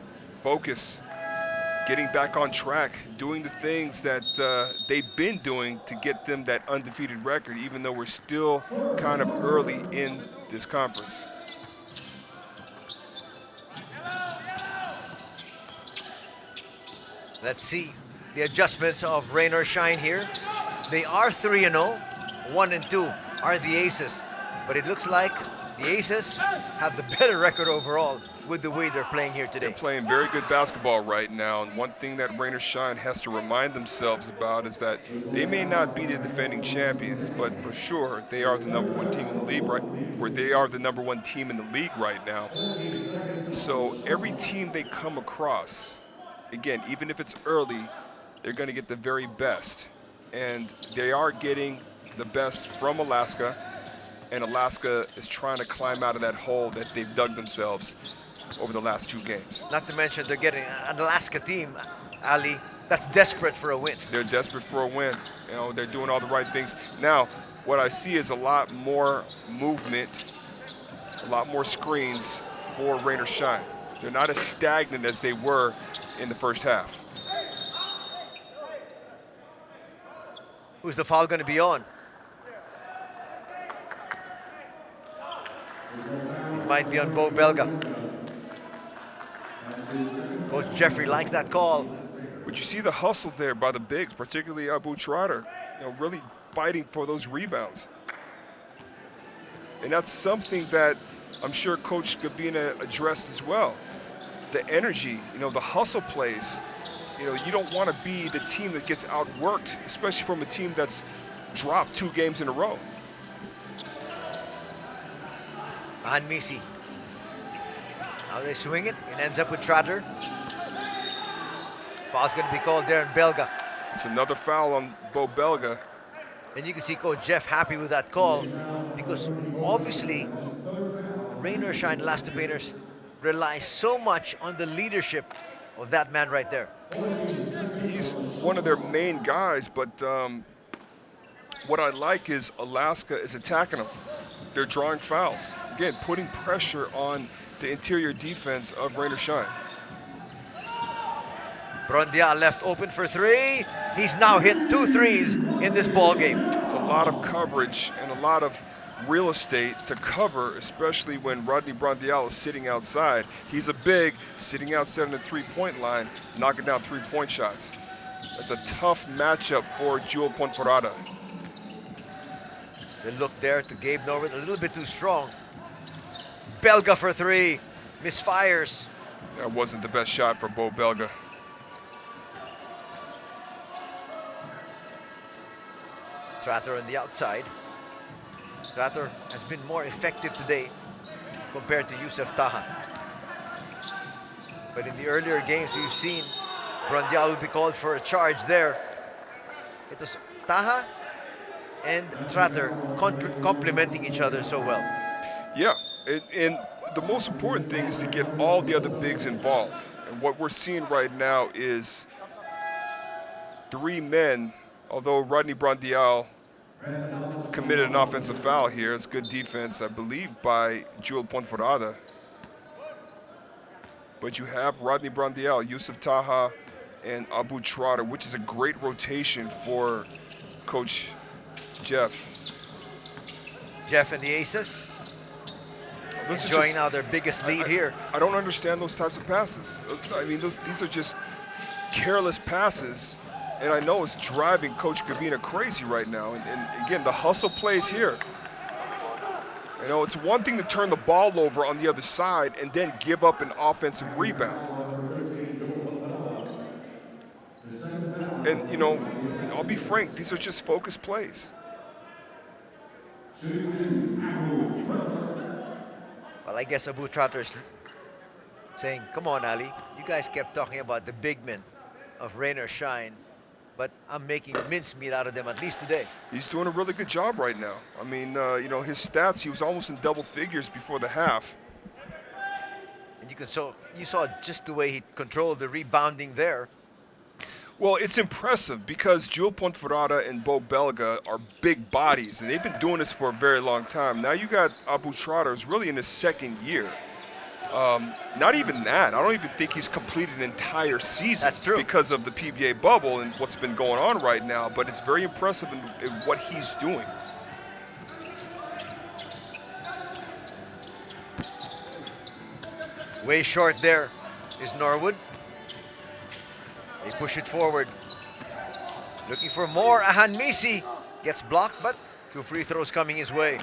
focus, getting back on track, doing the things that they've been doing to get them that undefeated record, even though we're still kind of early in this conference. Let's see the adjustments of Rain or Shine here. They are 3-0. 1 and 2 are the Aces. But it looks like the Aces have the better record overall with the way they're playing here today. They're playing very good basketball right now, and one thing that Rain or Shine has to remind themselves about is that they may not be the defending champions, but for sure they are the #1 team in the league they are the #1 team in the league right now. So every team they come across, again, even if it's early, they're going to get the very best, and they are getting the best from Alaska, and Alaska is trying to climb out of that hole that they've dug themselves over the last 2 games. Not to mention they're getting an Alaska team, Ali, that's desperate for a win. They're desperate for a win. You know, they're doing all the right things. Now, what I see is a lot more movement, a lot more screens for Rain or Shine. They're not as stagnant as they were in the first half. Who's the foul going to be on? It might be on Bo Belga. Coach Jeffrey likes that call. But you see the hustle there by the bigs, particularly Abu Trotter, really fighting for those rebounds. And that's something that I'm sure Coach Gabina addressed as well. The energy, the hustle plays. You don't want to be the team that gets outworked, especially from a team that's dropped 2 games in a row. And Misi. Now they swing it. It ends up with Trotter. Foul's going to be called there on Belga. It's another foul on Bo Belga. And you can see Coach Jeff happy with that call because obviously Rain or Shine Alaska Painters rely so much on the leadership of that man right there. He's one of their main guys, but what I like is Alaska is attacking them. They're drawing fouls. Again, putting pressure on the interior defense of Rain or Shine. Brondia left open for 3. He's now hit 2 threes in this ball game. It's a lot of coverage and a lot of real estate to cover, especially when Rodney Brondial is sitting outside. He's a big, sitting outside on the 3-point line, knocking down 3-point shots. That's a tough matchup for Jewel Ponferrada. The look there to Gabe Norwood, a little bit too strong. Belga for 3, misfires. That wasn't the best shot for Bo Belga. Trotter on the outside. Trotter has been more effective today compared to Yusuf Taha. But in the earlier games we've seen Brondial will be called for a charge there. It was Taha and Trotter complementing each other so well. Yeah, and the most important thing is to get all the other bigs involved. And what we're seeing right now is 3 men, although Rodney Brondial committed an offensive foul here. It's good defense, I believe, by Jewel Ponferrada. But you have Rodney Brondial, Yusuf Taha, and Abu Trotter, which is a great rotation for Coach Jeff. Jeff and the Aces Those are enjoying just- now their biggest lead here. I don't understand those types of passes. These are just careless passes, and I know it's driving Coach Gavina crazy right now. And again, the hustle plays here. It's one thing to turn the ball over on the other side and then give up an offensive rebound. And, I'll be frank, these are just focused plays. Well, I guess Abu Trotter's saying, come on, Ali. You guys kept talking about the big men of Rain or Shine, but I'm making mincemeat out of them, at least today. He's doing a really good job right now. I mean, you know, his stats, he was almost in double figures before the half. And you saw just the way he controlled the rebounding there. Well, it's impressive because Jules Pontferrada and Bo Belga are big bodies, and they've been doing this for a very long time. Now you got Abu Trotter, who's really in his second year. Not even that. I don't even think he's completed an entire season. That's true. Because of the PBA bubble and what's been going on right now, but it's very impressive in what he's doing. Way short there is Norwood. They push it forward. Looking for more. Ahan Misi gets blocked, but 2 free throws coming his way.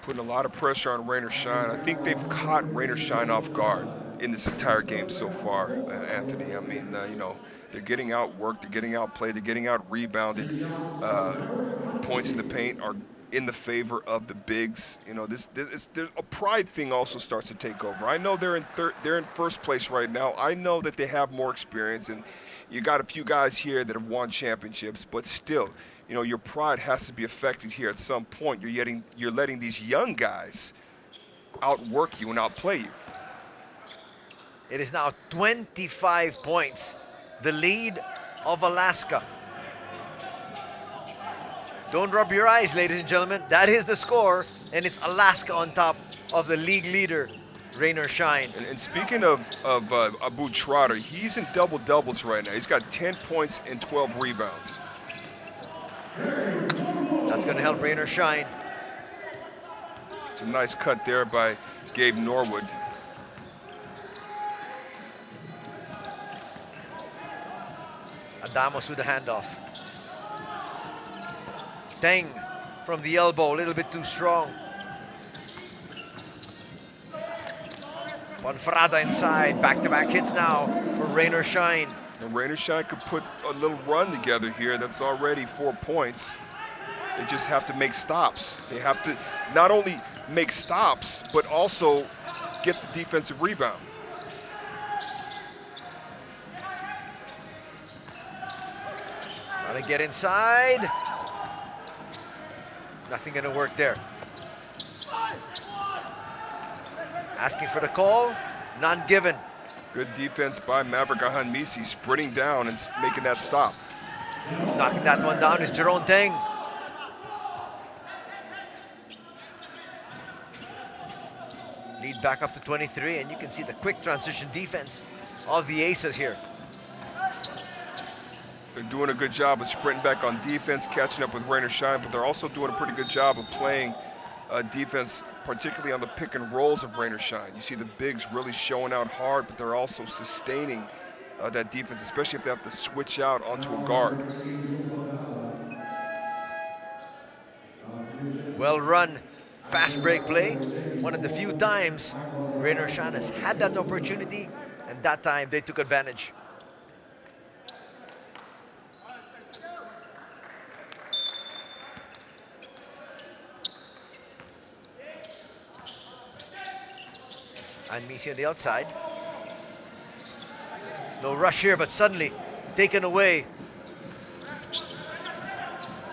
Putting a lot of pressure on Rainer Shine. I think they've caught Rainer Shine off guard in this entire game so far, Anthony. I mean, you know, they're getting outworked, they're getting outplayed, they're getting out-rebounded. Points in the paint are in the favor of the bigs. You know, there's a pride thing also starts to take over. I know they're in first place right now. I know that they have more experience, and you got a few guys here that have won championships, but still, you know, your pride has to be affected here at some point. You're letting these young guys outwork you and outplay you. It is now 25 points, the lead of Alaska. Don't rub your eyes, ladies and gentlemen. That is the score, and it's Alaska on top of the league leader, Rainer Shine. And speaking of Abu Trotter, he's in double-doubles right now. He's got 10 points and 12 rebounds. That's going to help Rainer Shine. It's a nice cut there by Gabe Norwood. Adamos with the handoff. Teng from the elbow, a little bit too strong. Pontferrada inside, back-to-back hits now for Rainer Shine. And Rainer Shine could put a little run together here. That's already 4 points. They just have to make stops. They have to not only make stops, but also get the defensive rebound. Trying to get inside. Nothing gonna work there. Asking for the call, none given. Good defense by Maverick Ahanmisi, sprinting down and making that stop. Knocking that one down is Jerome Teng. Lead back up to 23, and you can see the quick transition defense of the Aces here. They're doing a good job of sprinting back on defense, catching up with Rainer Shine, but they're also doing a pretty good job of playing defense, particularly on the pick and rolls of Rainer Shine. You see the bigs really showing out hard, but they're also sustaining that defense, especially if they have to switch out onto a guard. Well run, fast break play. One of the few times Rainer Shine has had that opportunity, and that time they took advantage. And Misi on the outside. No rush here, but suddenly taken away.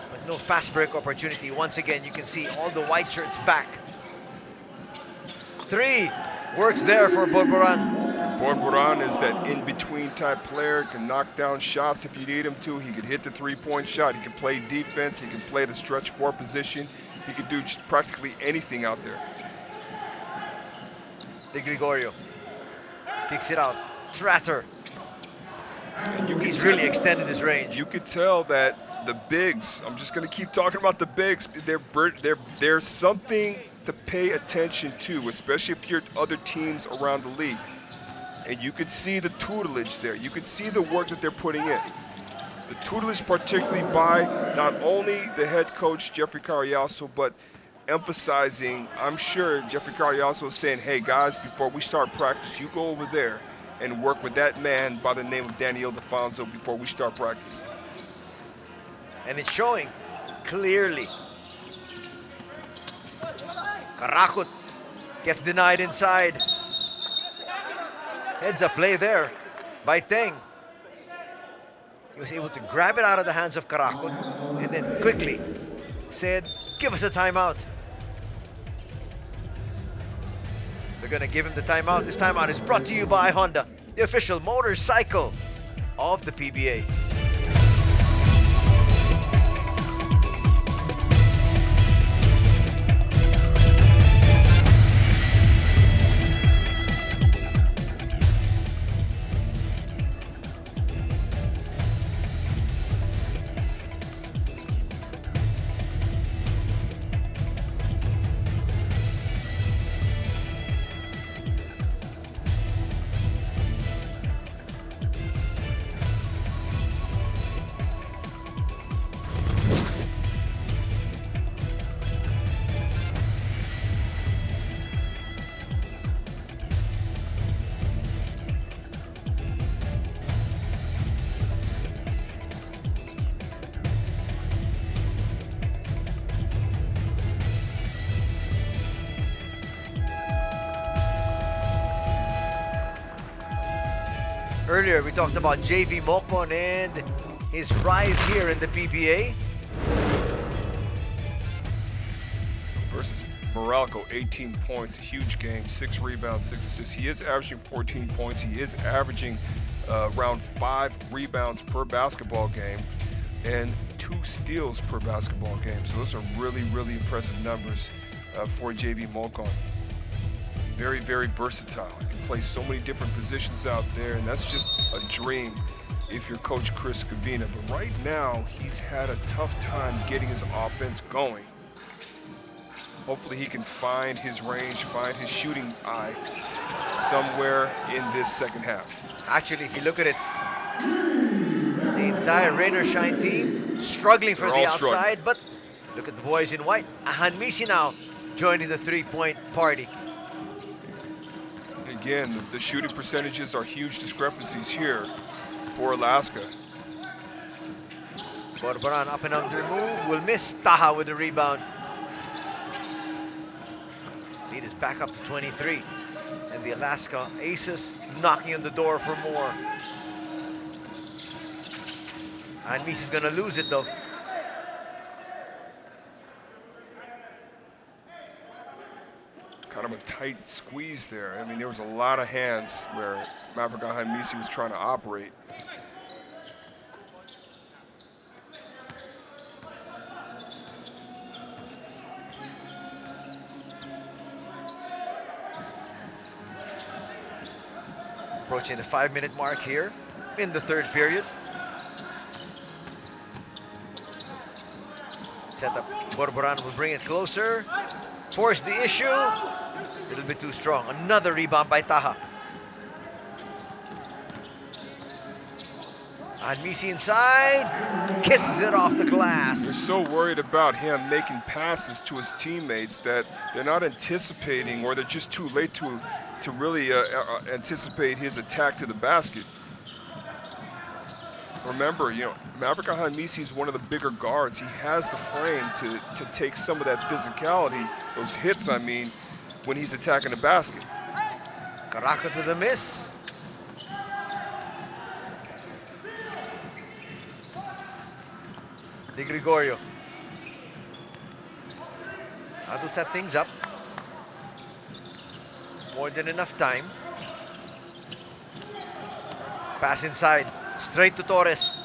But no fast break opportunity. Once again, you can see all the white shirts back. 3 works there for Borboran. Borboran is that in-between type player, can knock down shots if you need him to. He could hit the three-point shot. He can play defense. He can play the stretch 4 position. He could do practically anything out there. De Gregorio kicks it out. Tratter. And He's really extended his range. You could tell that the bigs, I'm just going to keep talking about the bigs, there's something to pay attention to, especially if you're other teams around the league. And you could see the tutelage there. You could see the work that they're putting in. The tutelage particularly by not only the head coach, Jeffrey Cariaso, but emphasizing, I'm sure Jeffrey Cariaso is saying, hey guys, before we start practice, you go over there and work with that man by the name of Daniel DeFonso before we start practice. And it's showing clearly. Karakut gets denied inside. Heads up play there by Teng. He was able to grab it out of the hands of Karakot and then quickly said, give us a timeout. They're gonna give him the timeout. This timeout is brought to you by Honda, the official motorcycle of the PBA. Earlier, we talked about JV Mokmon and his rise here in the PBA. Versus Moralco, 18 points, a huge game, 6 rebounds, 6 assists. He is averaging 14 points. He is averaging around 5 rebounds per basketball game and 2 steals per basketball game. So those are really, really impressive numbers for JV Mokmon. Very, very versatile. He can play so many different positions out there, and that's just a dream if you're Coach Chris Gavina. But right now, he's had a tough time getting his offense going. Hopefully he can find his range, find his shooting eye somewhere in this second half. Actually, if you look at it, the entire Rain or Shine team struggling from the outside, but look at the boys in white. Ahanmisi now joining the three-point party. Again, the shooting percentages are huge discrepancies here for Alaska. Borboran up and under move, will miss. Taha with the rebound. Lead is back up to 23. And the Alaska Aces knocking on the door for more. And Misi's gonna lose it though. Kind of a tight squeeze there. I mean, there was a lot of hands where Maverick Ahanmisi was trying to operate. Approaching the 5-minute mark here in the third period. Set up, Borboran will bring it closer. Force the issue. A little bit too strong. Another rebound by Taha. Ahanmisi inside. Kisses it off the They're glass. so worried about him making passes to his teammates that they're not anticipating, or they're just too late to really anticipate his attack to the basket. Remember, you know, Maverick Ahanmisi is one of the bigger guards. He has the frame to take some of that physicality, those hits, I mean, when he's attacking the basket. Karakot with a miss. Di Gregorio. That'll set things up. More than enough time. Pass inside. Straight to Torres.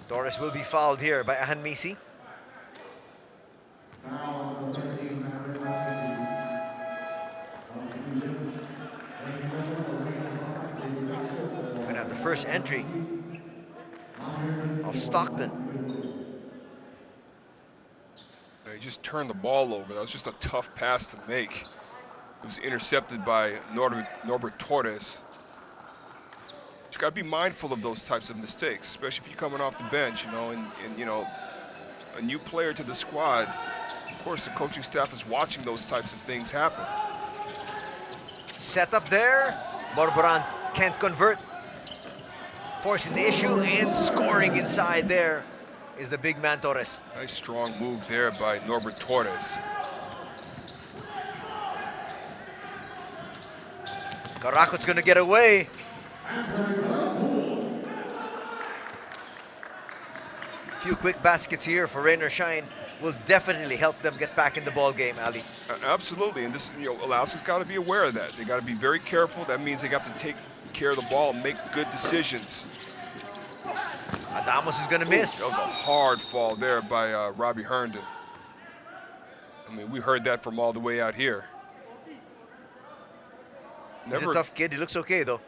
Torres will be fouled here by Ahanmisi. We're gonna have the first entry of Stockton. He just turned the ball over. That was just a tough pass to make. It was intercepted by Norbert Torres. You got to be mindful of those types of mistakes, especially if you're coming off the bench, you know, and you know, a new player to the squad. Of course, the coaching staff is watching those types of things happen. Set up there. Borboran can't convert. Forcing the issue and scoring inside there is the big man Torres. Nice strong move there by Norbert Torres. Karakot's gonna get away. few quick baskets here for Rain or Shine will definitely help them get back in the ball game, Ali. Absolutely, and this, Alaska's got to be aware of that. They got to be very careful. That means they got to take care of the ball and make good decisions. Adamos is going to miss. That was a hard fall there by Robbie Herndon. I mean, we heard that from all the way out here. He's a tough kid. He looks okay, though.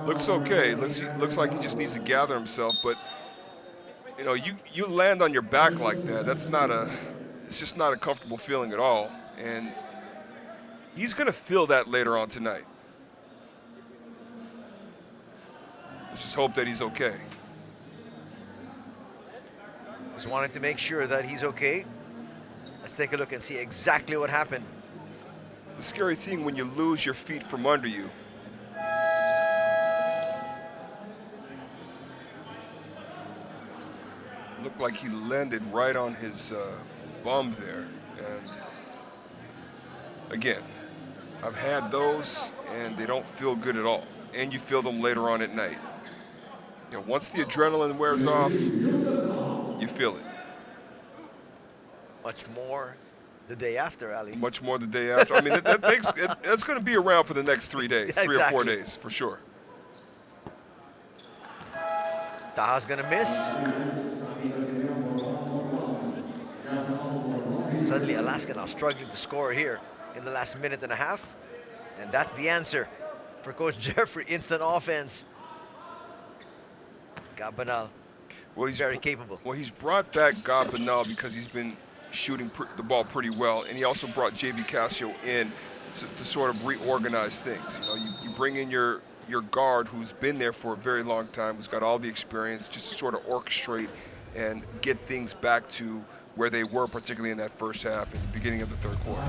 Looks okay. Looks like he just needs to gather himself. But you land on your back like that. It's just not a comfortable feeling at all. And he's going to feel that later on tonight. Let's just hope that he's okay. Just wanted to make sure that he's okay. Let's take a look and see exactly what happened. The scary thing when you lose your feet from under you. Looked like he landed right on his bum there. And again, I've had those and they don't feel good at all. And you feel them later on at night. Once the adrenaline wears off, you feel it. Much more the day after, Ali. Much more the day after. I mean, that's going to be around for the next 3 days, Yeah, 3 or 4 exactly. days, for sure. Taha's going to miss. Suddenly, Alaska now struggling to score here in the last minute and a half. And that's the answer for Coach Jeffrey. Instant offense. Gabanal, Well, he's very capable. Well, he's brought back Gabanal because he's been shooting the ball pretty well, and he also brought J.V. Casio in to sort of reorganize things. You bring in your guard who's been there for a very long time, who's got all the experience, just to sort of orchestrate and get things back to where they were, particularly in that first half and the beginning of the third quarter.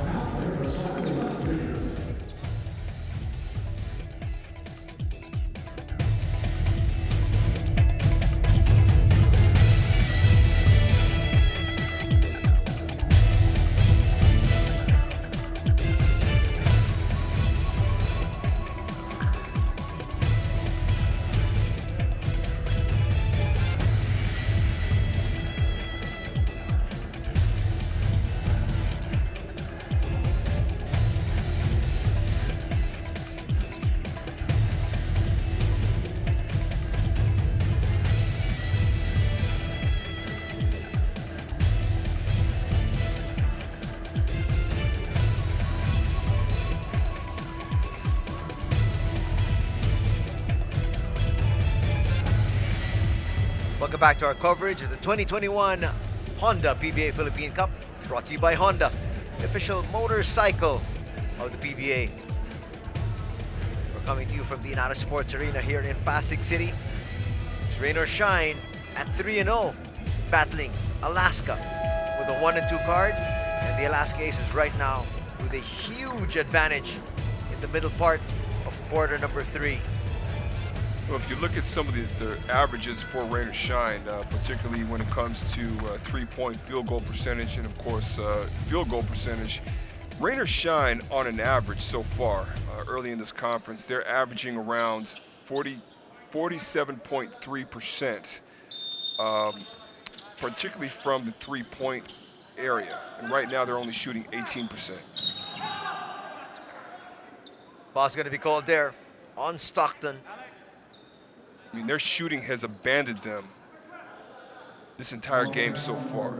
Welcome back to our coverage of the 2021 Honda PBA Philippine Cup, brought to you by Honda, the official motorcycle of the PBA. We're coming to you from the Inata Sports Arena here in Pasig City. It's rain or shine at 3-0, battling Alaska with a 1-2 card, and the Alaska Aces right now with a huge advantage in the middle part of quarter number 3. Well, if you look at some of the averages for Rain or Shine, particularly when it comes to three-point field goal percentage and, of course, field goal percentage, Rain or Shine on an average so far early in this conference, they're averaging around 47.3%, particularly from the three-point area. And right now they're only shooting 18%. Foul's going to be called there on Stockton. I mean, their shooting has abandoned them this entire game so far.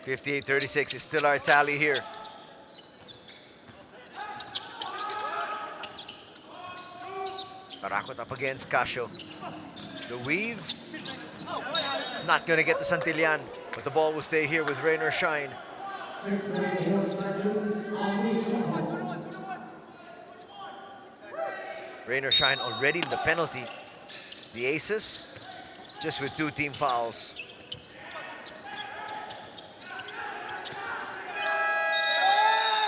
58-36 is still our tally here. Barakot up against Casio. The weave. It's not going to get to Santillan, but the ball will stay here with rain or shine. Rain or shine already in the penalty. The Aces just with 2 team fouls.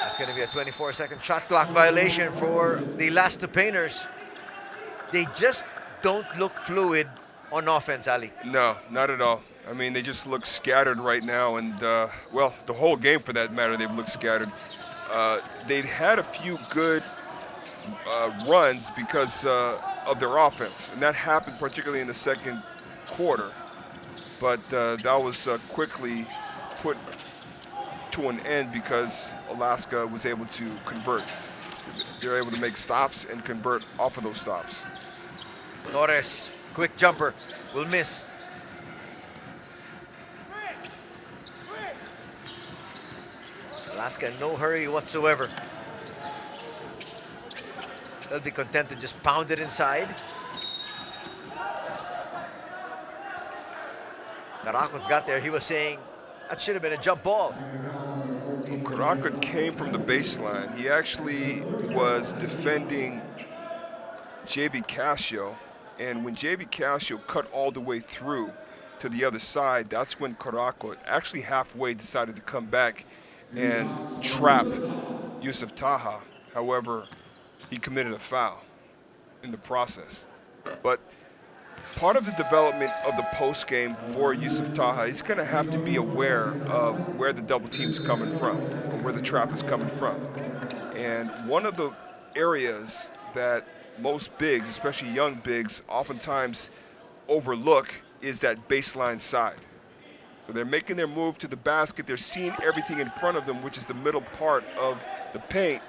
That's going to be a 24-second shot clock violation for the last 2 painters. They just don't look fluid on offense, Ali. No, not at all. I mean, they just look scattered right now, and well, the whole game for that matter, they've looked scattered. They'd had a few good runs because of their offense, and that happened particularly in the second quarter. But that was quickly put to an end because Alaska was able to convert. They're able to make stops and convert off of those stops. Torres, quick jumper, will miss. Alaska in no hurry whatsoever. They'll be content to just pound it inside. Karakot got there. He was saying that should have been a jump ball. Karakot came from the baseline. He actually was defending JB Casio, and when JB Casio cut all the way through to the other side, that's when Karakot actually halfway decided to come back and trap Yusuf Taha. However, he committed a foul in the process. But part of the development of the post game for Yusuf Taha, he's going to have to be aware of where the double team is coming from, or where the trap is coming from. And one of the areas that most bigs, especially young bigs, oftentimes overlook is that baseline side. So they're making their move to the basket. They're seeing everything in front of them, which is the middle part of the paint,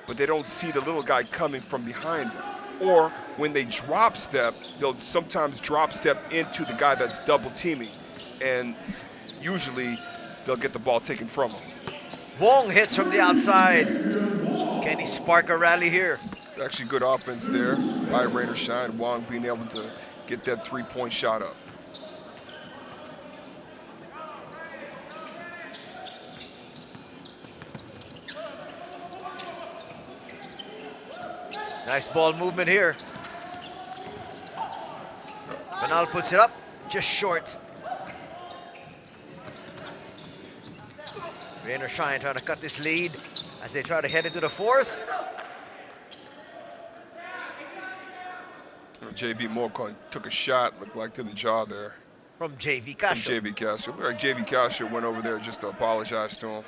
but they don't see the little guy coming from behind them. Or when they drop step, they'll sometimes drop step into the guy that's double teaming, and usually they'll get the ball taken from them. Wong hits from the outside. Can he spark a rally here? Actually good offense there by Rainer Shine. Wong being able to get that three-point shot up. Nice ball movement here. Benal puts it up, just short. Rainer Shine trying to cut this lead as they try to head into the fourth. JB Mokon took a shot, looked like to the jaw there. From JV From Casio. JB Castro. Looked like JB Castro went over there just to apologize to him.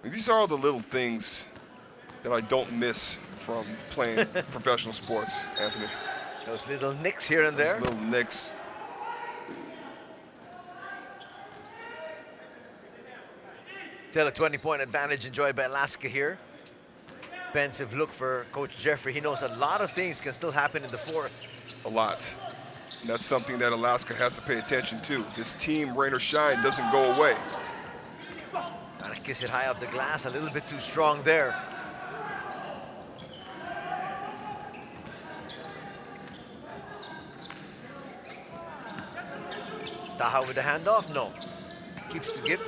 And these are all the little things that I don't miss from playing professional sports, Anthony. Those little nicks here and there. Those little nicks. Still a 20-point advantage enjoyed by Alaska here. Pensive look for Coach Jeffrey. He knows a lot of things can still happen in the fourth. A lot. And that's something that Alaska has to pay attention to. This team, Rain or Shine, doesn't go away. Trying to kiss it high up the glass, a little bit too strong there. Taha with the handoff? No. Keeps to give.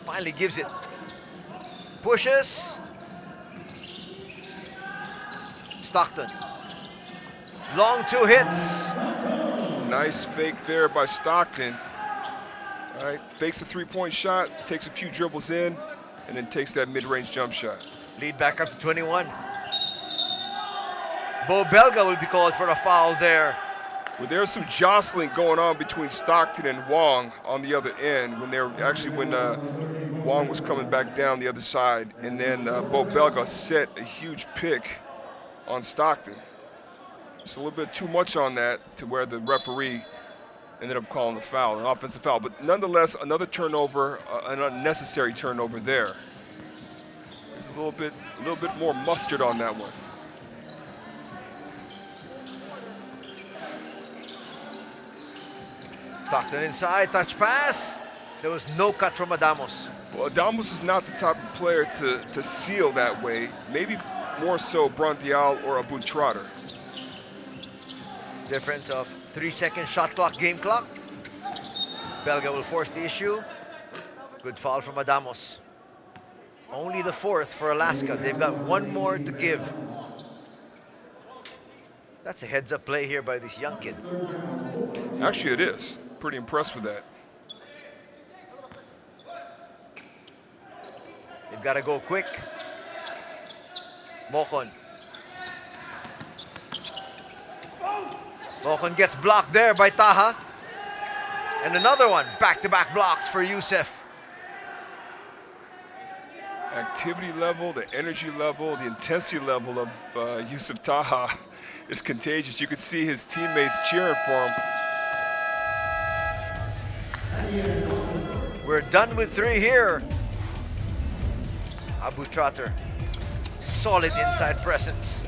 Finally gives it. Pushes. Stockton. Long two hits. Nice fake there by Stockton. All right, fakes a three-point shot, takes a few dribbles in, and then takes that mid-range jump shot. Lead back up to 21. Bo Belga will be called for a foul there. Well, there's some jostling going on between Stockton and Wong on the other end when Wong was coming back down the other side, and then Bo Belga set a huge pick on Stockton. Just a little bit too much on that to where the referee ended up calling the foul, an offensive foul. But nonetheless, another turnover, an unnecessary turnover there. There's a little bit more mustard on that one. Stockton inside, touch pass. There was no cut from Adamos. Well, Adamos is not the type of player to seal that way. Maybe more so Brontial or Abu Trotter. Difference of 3-second shot clock, game clock. Belga will force the issue. Good foul from Adamos. Only the fourth for Alaska. They've got one more to give. That's a heads-up play here by this young kid. Actually, it is. Pretty impressed with that. They've got to go quick. Mokon. Mokon gets blocked there by Taha. And another one, back-to-back blocks for Youssef. activity level, the energy level, the intensity level of Yusuf Taha is contagious. You could see his teammates cheering for him. We're done with 3 here. Abu Trotter, solid inside presence.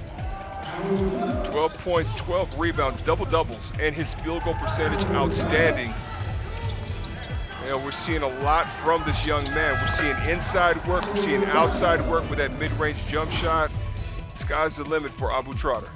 12 points, 12 rebounds, double-doubles, and his field goal percentage outstanding. You know, we're seeing a lot from this young man. We're seeing inside work, we're seeing outside work with that mid-range jump shot. Sky's the limit for Abu Trotter.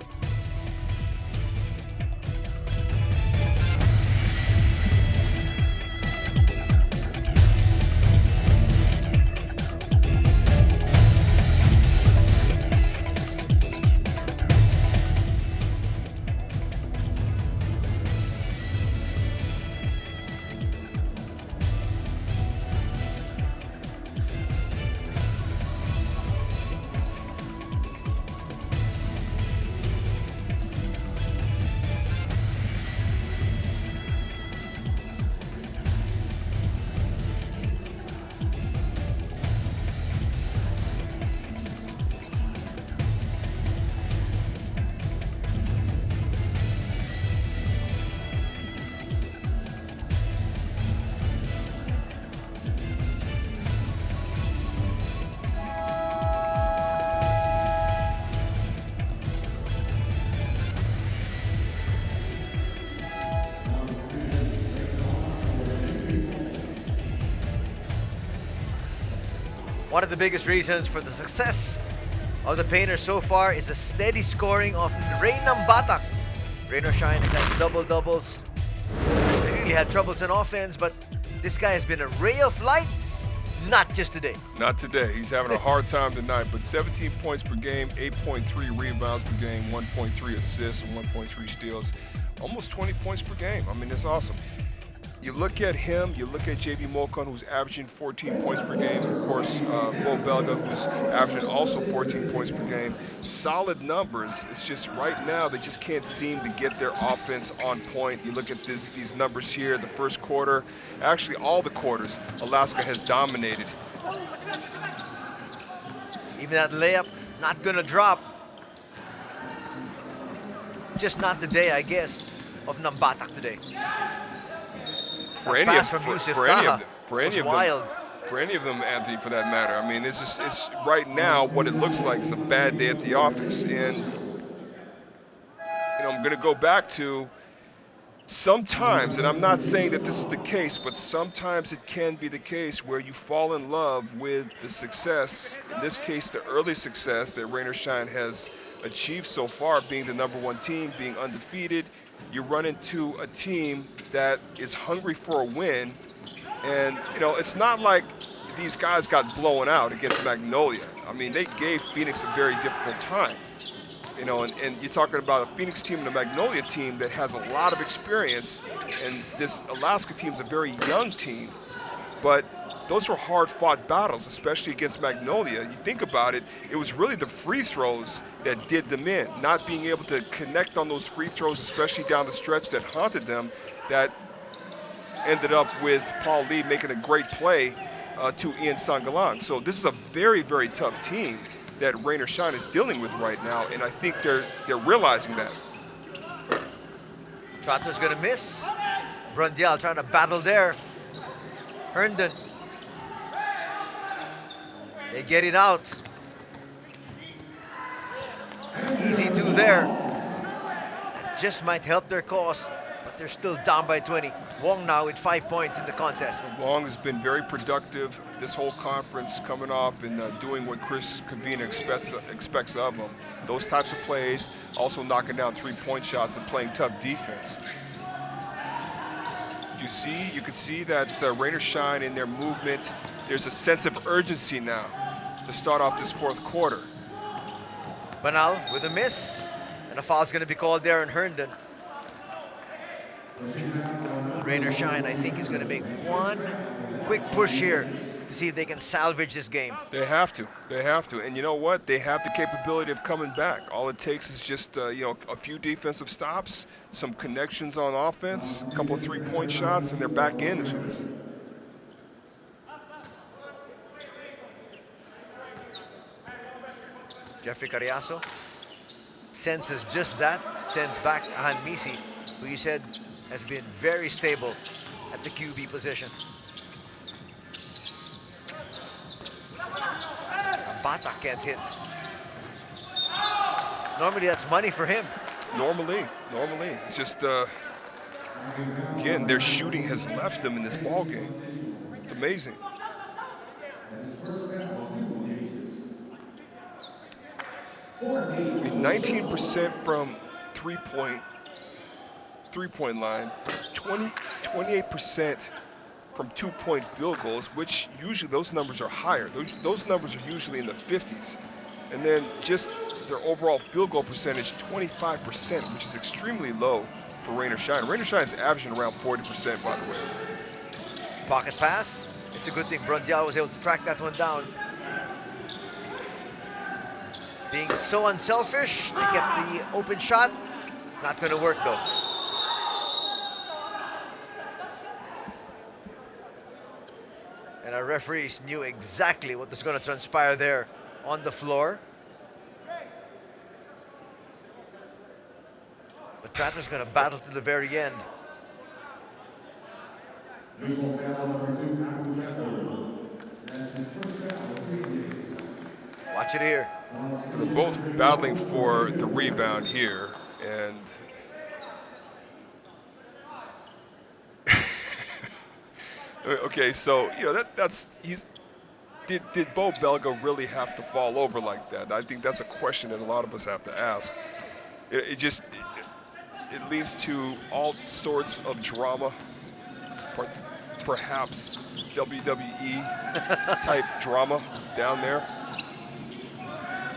One of the biggest reasons for the success of the Painters so far is the steady scoring of Reynam Batak. Rain or Shine has had double-doubles. He's really had troubles in offense, but this guy has been a ray of light, not just today. Not today. He's having a hard time tonight, but 17 points per game, 8.3 rebounds per game, 1.3 assists, and 1.3 steals. Almost 20 points per game. I mean, that's awesome. You look at him, you look at JB Mokon, who's averaging 14 points per game. Of course, Bo Belga, who's averaging also 14 points per game. Solid numbers. It's just right now they just can't seem to get their offense on point. You look at these numbers here, the first quarter, actually all the quarters, Alaska has dominated. Even that layup, not gonna drop. Just not the day, I guess, of Nambatak today. For any of them, Anthony, for that matter. I mean, it's right now what it looks like is a bad day at the office. And you know, I'm going to go back to sometimes, and I'm not saying that this is the case, but sometimes it can be the case where you fall in love with the success, in this case, the early success that Rain or Shine has achieved so far, being the #1 team, being undefeated. You run into a team that is hungry for a win, and you know, it's not like these guys got blown out against Magnolia. I mean, they gave Phoenix a very difficult time. You know, and you're talking about a Phoenix team and a Magnolia team that has a lot of experience, and this Alaska team is a very young team, but those were hard-fought battles, especially against Magnolia. You think about it, it was really the free throws that did them in. Not being able to connect on those free throws, especially down the stretch that haunted them, that ended up with Paul Lee making a great play to Ian Sangalang. So this is a very, very tough team that Rain or Shine is dealing with right now, and I think they're realizing that. Trotter's gonna miss. Brundial trying to battle there. Herndon. They get it out. Easy 2 there. That just might help their cause, but they're still down by 20. Wong now with 5 points in the contest. Wong has been very productive this whole conference, coming off and doing what Chris Cavina expects of him. Those types of plays, also knocking down 3-point shots and playing tough defense. You could see that Rain or Shine in their movement, there's a sense of urgency now to start off this fourth quarter. Banal with a miss, and a foul's going to be called there on Herndon. Rain or Shine, I think, is going to make one quick push here to see if they can salvage this game. They have to. They have to. And you know what? They have the capability of coming back. All it takes is just you know, a few defensive stops, some connections on offense, a couple of 3-point shots, and they're back in this. Jeffrey Carriazo senses just that, sends back Ahan Misi, who you said has been very stable at the QB position. Bata can't hit. Normally that's money for him. Normally. It's just, again, their shooting has left them in this ball game. It's amazing. I mean, 19% from three-point line, 28% from two-point field goals, which usually those numbers are higher. Those numbers are usually in the 50s. And then just their overall field goal percentage, 25%, which is extremely low for Rain or Shine. Rain or Shine is averaging around 40%, by the way. Pocket pass. It's a good thing Brundial was able to track that one down. Being so unselfish, they get the open shot. Not going to work though. And our referees knew exactly what was going to transpire there on the floor. But Tratter's going to battle to the very end. Watch it here. They're both battling for the rebound here, and okay, so did Bo Belga really have to fall over like that? I think that's a question that a lot of us have to ask. It leads to all sorts of drama, perhaps WWE type drama down there.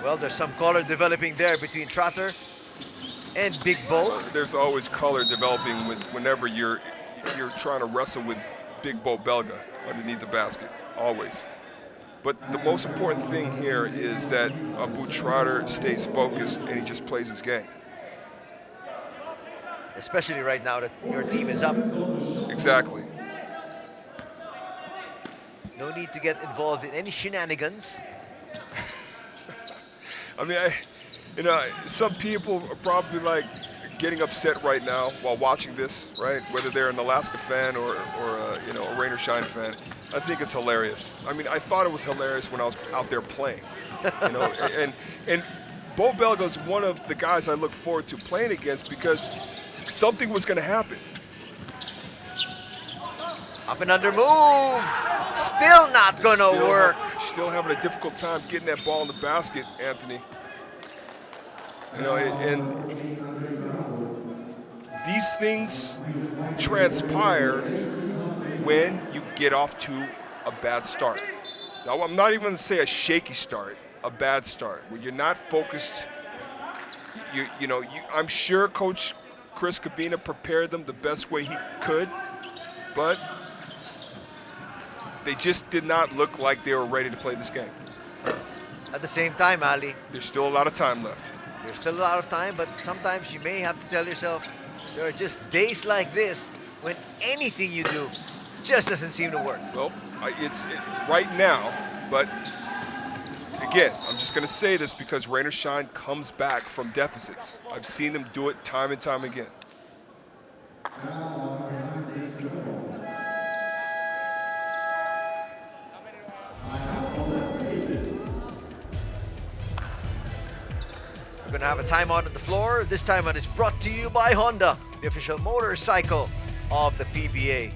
Well, there's some color developing there between Trotter and Big Bo. There's always color developing whenever you're trying to wrestle with Big Bo Belga underneath the basket, always. But the most important thing here is that Abu Trotter stays focused and he just plays his game. Especially right now that your team is up. Exactly. No need to get involved in any shenanigans. I mean, some people are probably like getting upset right now while watching this, right? Whether they're an Alaska fan or a Rain or Shine fan. I think it's hilarious. I mean, I thought it was hilarious when I was out there playing, and Bo Belga is one of the guys I look forward to playing against because something was going to happen. Up and under move. Still not going to work. Still having a difficult time getting that ball in the basket, Anthony. And these things transpire when you get off to a bad start. Now, I'm not even going to say a shaky start, a bad start, where you're not focused. I'm sure Coach Chris Cavina prepared them the best way he could, but they just did not look like they were ready to play this game. At the same time, Ali, There's still a lot of time left. there's still a lot of time, but sometimes you may have to tell yourself there are just days like this when anything you do just doesn't seem to work. Well, it's right now, but again, I'm just going to say this because Rain or Shine comes back from deficits. I've seen them do it time and time again. We're going to have a timeout on the floor. This timeout is brought to you by Honda, the official motorcycle of the PBA.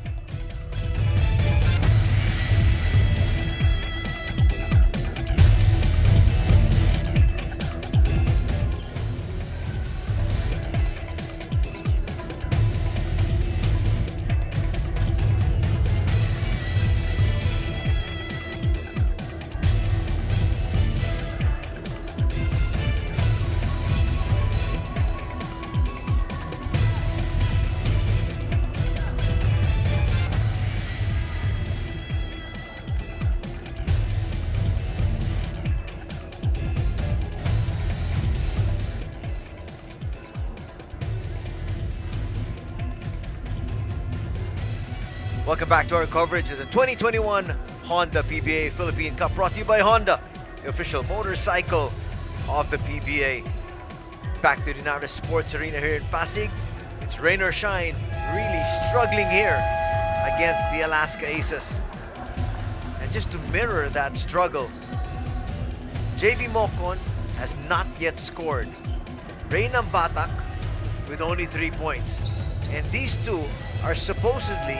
Welcome back to our coverage of the 2021 Honda PBA Philippine Cup, brought to you by Honda, the official motorcycle of the PBA. Back to the United Sports Arena here in Pasig. It's rain or shine, really struggling here against the Alaska Aces. And just to mirror that struggle, JV Mocon has not yet scored. Reynam Batak with only 3 points. And these two are supposedly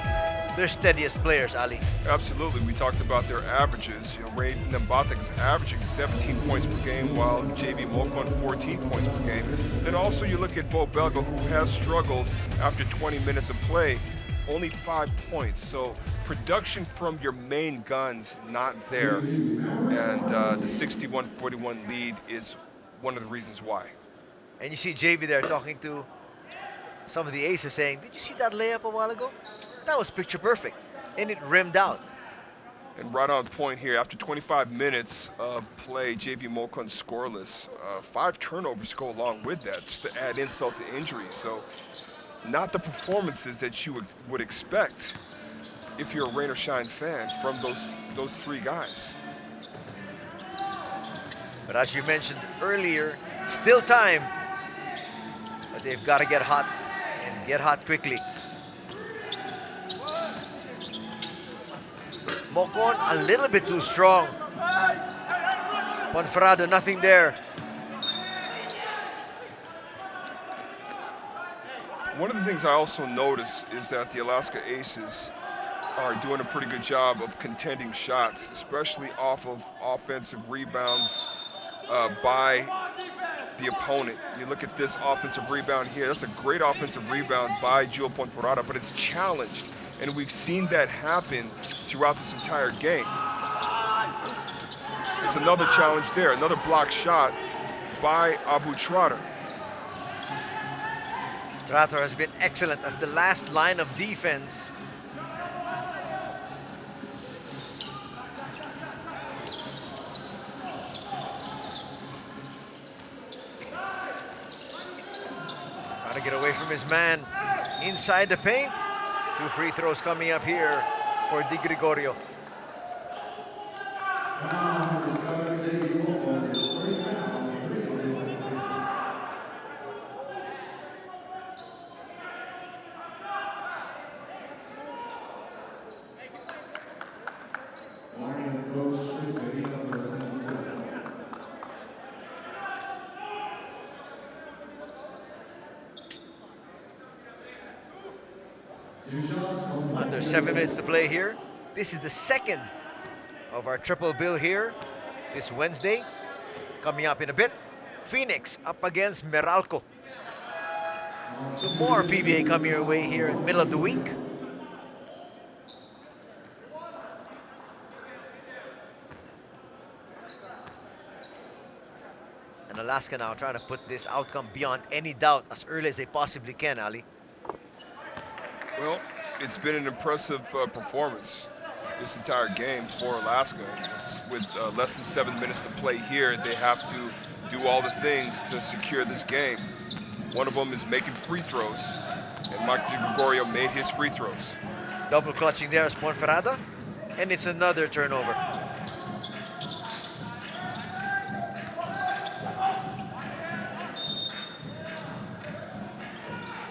their steadiest players, Ali. Absolutely. We talked about their averages. Ray Nambatak is averaging 17 points per game, while JV Mokon 14 points per game. Then also you look at Bo Belga, who has struggled after 20 minutes of play, only 5 points. So production from your main guns not there, and the 61-41 lead is one of the reasons why. And you see JV there talking to some of the aces saying, did you see that layup a while ago? That was picture perfect, and it rimmed out. And right on point here, after 25 minutes of play, JV Mokon scoreless. 5 turnovers go along with that, just to add insult to injury. So not the performances that you would expect if you're a rain or shine fan from those 3 guys. But as you mentioned earlier, still time. But they've got to get hot, and get hot quickly. Mocon a little bit too strong. Ponferrado, nothing there. One of the things I also noticed is that the Alaska Aces are doing a pretty good job of contending shots, especially off of offensive rebounds by the opponent. You look at this offensive rebound here, that's a great offensive rebound by Gio Ponferrada, but it's challenged. And we've seen that happen throughout this entire game. There's another challenge there, another block shot by Abu Trotter. Strator has been excellent as the last line of defense. Got to get away from his man inside the paint. 2 free throws coming up here for Di Gregorio. Under 7 minutes to play here. This is the second of our triple bill here this Wednesday. Coming up in a bit, Phoenix up against Meralco. So more PBA coming your way here in the middle of the week. And Alaska now trying to put this outcome beyond any doubt as early as they possibly can, Ali. Well, it's been an impressive performance this entire game for Alaska. With less than 7 minutes to play here, they have to do all the things to secure this game. One of them is making free throws, and Mike Di Gregorio made his free throws. Double clutching there is Ponferrada, and it's another turnover.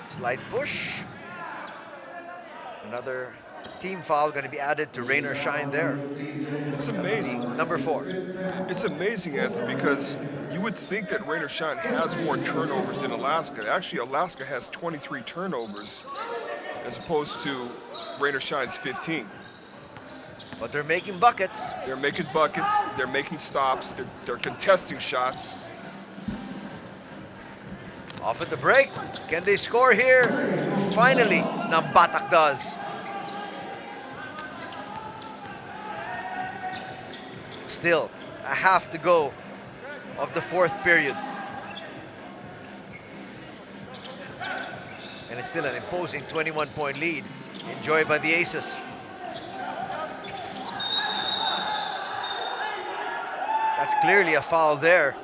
Slight push. Another team foul going to be added to rain or shine there. It's amazing. Number 4. It's amazing, Anthony, because you would think that rain or shine has more turnovers than Alaska. Actually, Alaska has 23 turnovers as opposed to rain or shine's 15. But they're making buckets. They're making buckets, they're making stops, they're contesting shots. Off at the break. Can they score here? Finally, Nambatak does. Still, a half to go of the 4th period. And it's still an imposing 21-point lead enjoyed by the Aces. That's clearly a foul there.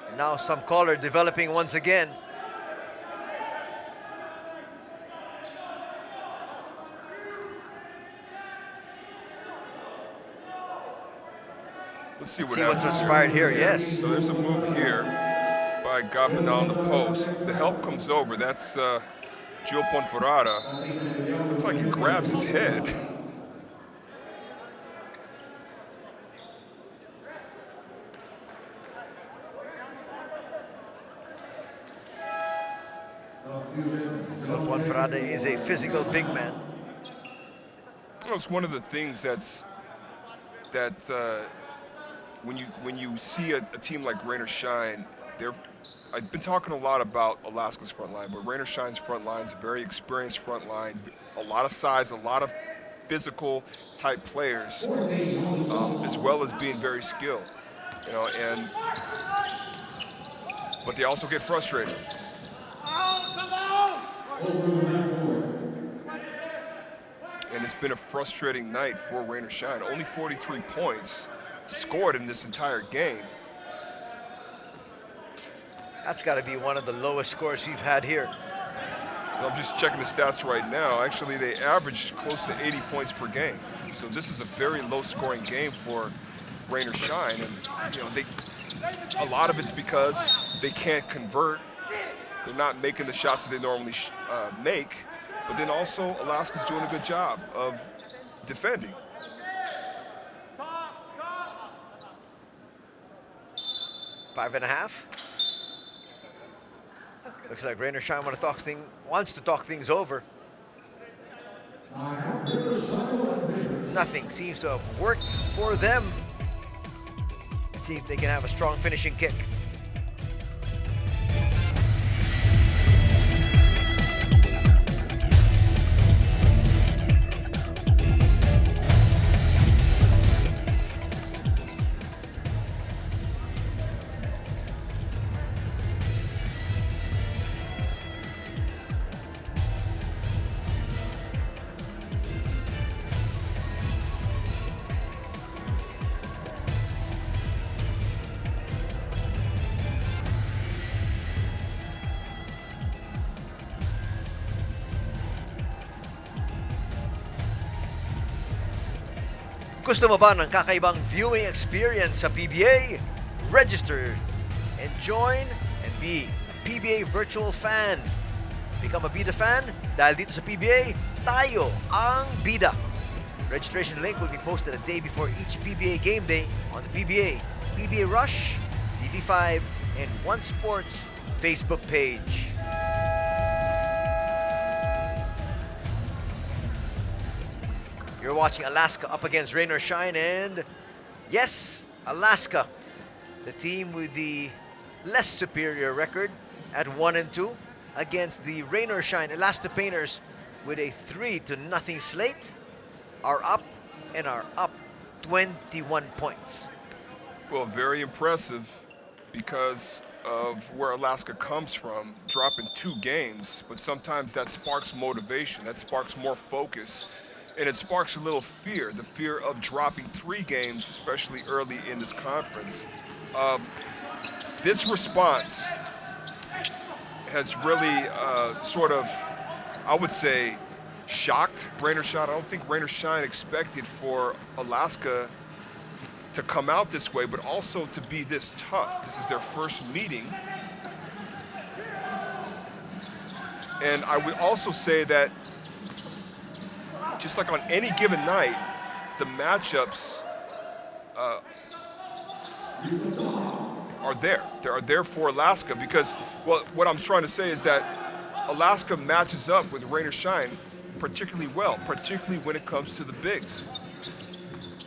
And now some color developing once again. Let's see what See what happens. transpired here, yes. So there's a move here by Gapina on the post. The help comes over. That's Gio Ponferrada. Looks like he grabs his head. Juan Ferrada is a physical big man. You know, it's one of the things that when you see a team like Rain or Shine, I've been talking a lot about Alaska's front line, but Rain or Shine's front line is a very experienced front line, a lot of size, a lot of physical type players, as well as being very skilled. You know, but they also get frustrated. And it's been a frustrating night for Rain or Shine. Only 43 points scored in this entire game. That's got to be one of the lowest scores we've had here. I'm just checking the stats right now. Actually, they averaged close to 80 points per game. So this is a very low-scoring game for Rain or Shine. And you know, a lot of it's because they can't convert. They're not making the shots that they normally make. But then also, Alaska's doing a good job of defending. Five and a half. Looks like Rain or Shine wants to talk things over. Nothing seems to have worked for them. Let's see if they can have a strong finishing kick. Gusto mo ba ng kakaibang viewing experience sa PBA? Register and join and be a PBA virtual fan. Become a bida fan dahil dito sa PBA, tayo ang bida. Registration link will be posted a day before each PBA game day on the PBA Rush, TV5, and One Sports Facebook page. You're watching Alaska up against Rain or Shine, and yes, Alaska, the team with the less superior record at 1-2 against the Rain or Shine Elastopainters with a 3-0 slate, are up 21 points. Well, very impressive because of where Alaska comes from, dropping 2 games, but sometimes that sparks motivation, that sparks more focus. And it sparks a little fear, the fear of dropping 3 games, especially early in this conference. This response has really sort of, I would say, shocked Rain or Shine. I don't think Rain or Shine expected for Alaska to come out this way, but also to be this tough. This is their first meeting. And I would also say that just like on any given night, the matchups are there. They are there for Alaska because, well, what I'm trying to say is that Alaska matches up with Rain or Shine particularly well, particularly when it comes to the bigs.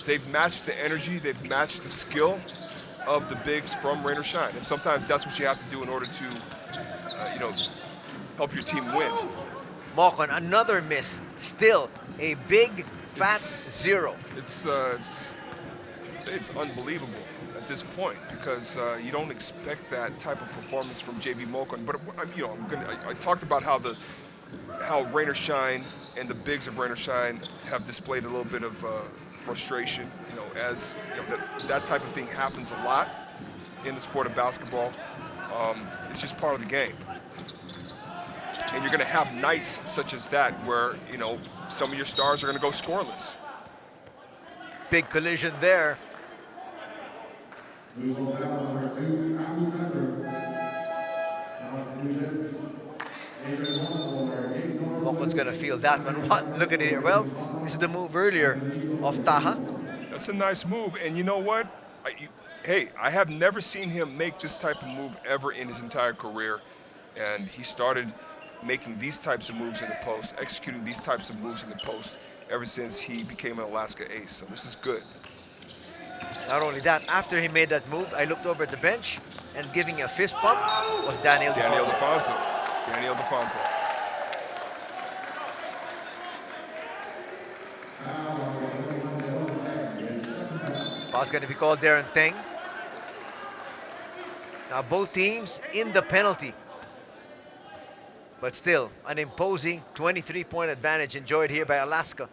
They've matched the energy, they've matched the skill of the bigs from Rain or Shine. And sometimes that's what you have to do in order to, help your team win. Mocon, another miss. Still a big, fat 0. It's unbelievable at this point because you don't expect that type of performance from JV Mocon. But I talked about how Rain or Shine and the bigs of Rain or Shine have displayed a little bit of frustration. That type of thing happens a lot in the sport of basketball. It's just part of the game. And you're going to have nights such as that where, some of your stars are going to go scoreless. Big collision there. Moko's gonna feel that one. What? Look at it here. Well, this is the move earlier of Taha. That's a nice move, and you know what? Hey, I have never seen him make this type of move ever in his entire career, and he started making these types of moves in the post, executing these types of moves in the post ever since he became an Alaska ace, so this is good. Not only that, after he made that move, I looked over at the bench, and giving a fist pump was Daniel Defonso. Daniel Defonso. Foul's going to be called there and Teng. Now both teams in the penalty. But still, an imposing 23-point advantage enjoyed here by Alaska.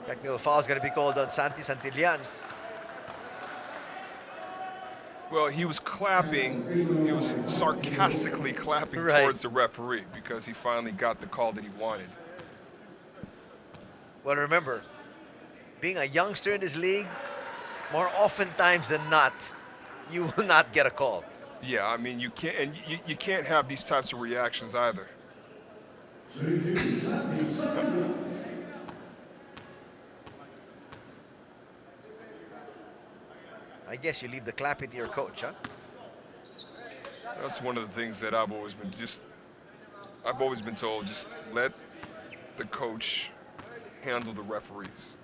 Technical foul is going to be called on Santi Santillan. Well, he was clapping, he was sarcastically clapping Right. towards the referee because he finally got the call that he wanted. Well, remember, being a youngster in this league, more oftentimes than not, you will not get a call. Yeah, I mean, you can't, and you can't have these types of reactions either. I guess you leave the clapping to your coach, huh? That's one of the things that I've always been told, just let the coach handle the referees.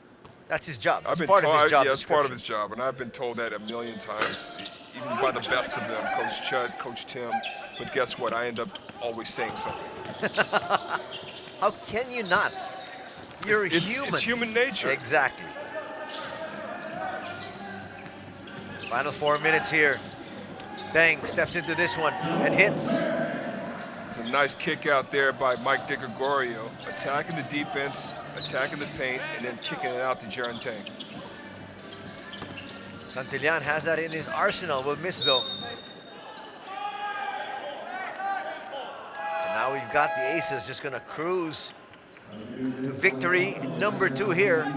That's his job. I've It's been part told, of his job yeah, it's part of description. his job, and I've been told that a million times, even by the best of them, Coach Chud, Coach Tim. But guess what? I end up always saying something. How can you not? You're human. It's human nature. Exactly. Final 4 minutes here. Teng steps into this one and hits. It's a nice kick out there by Mike DiGregorio, attacking the defense, attacking the paint, and then kicking it out to Jaren Teng. Santillan has that in his arsenal. Will miss though. And now we've got the Aces just gonna cruise to victory number 2 here.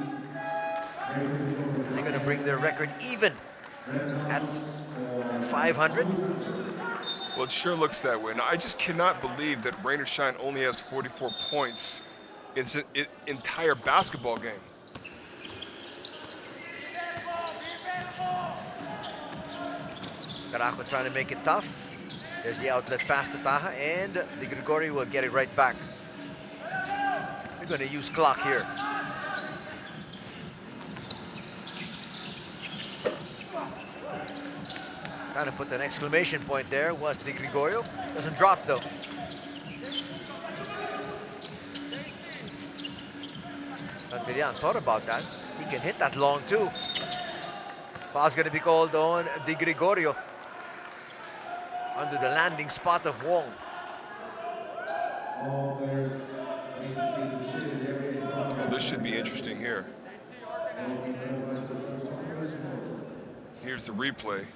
They're gonna bring their record even at 500. Well, it sure looks that way. Now, I just cannot believe that Rain or Shine only has 44 points in an entire basketball game. Caraco trying to make it tough. There's the outlet pass to Taha, and DiGregorio will get it right back. We're going to use clock here. Trying to put an exclamation point there was DiGregorio. Doesn't drop though. Santillan thought about that. He can hit that long too. Foul's going to be called on DiGregorio under the landing spot of Wong. Well, this should be interesting here. Here's the replay.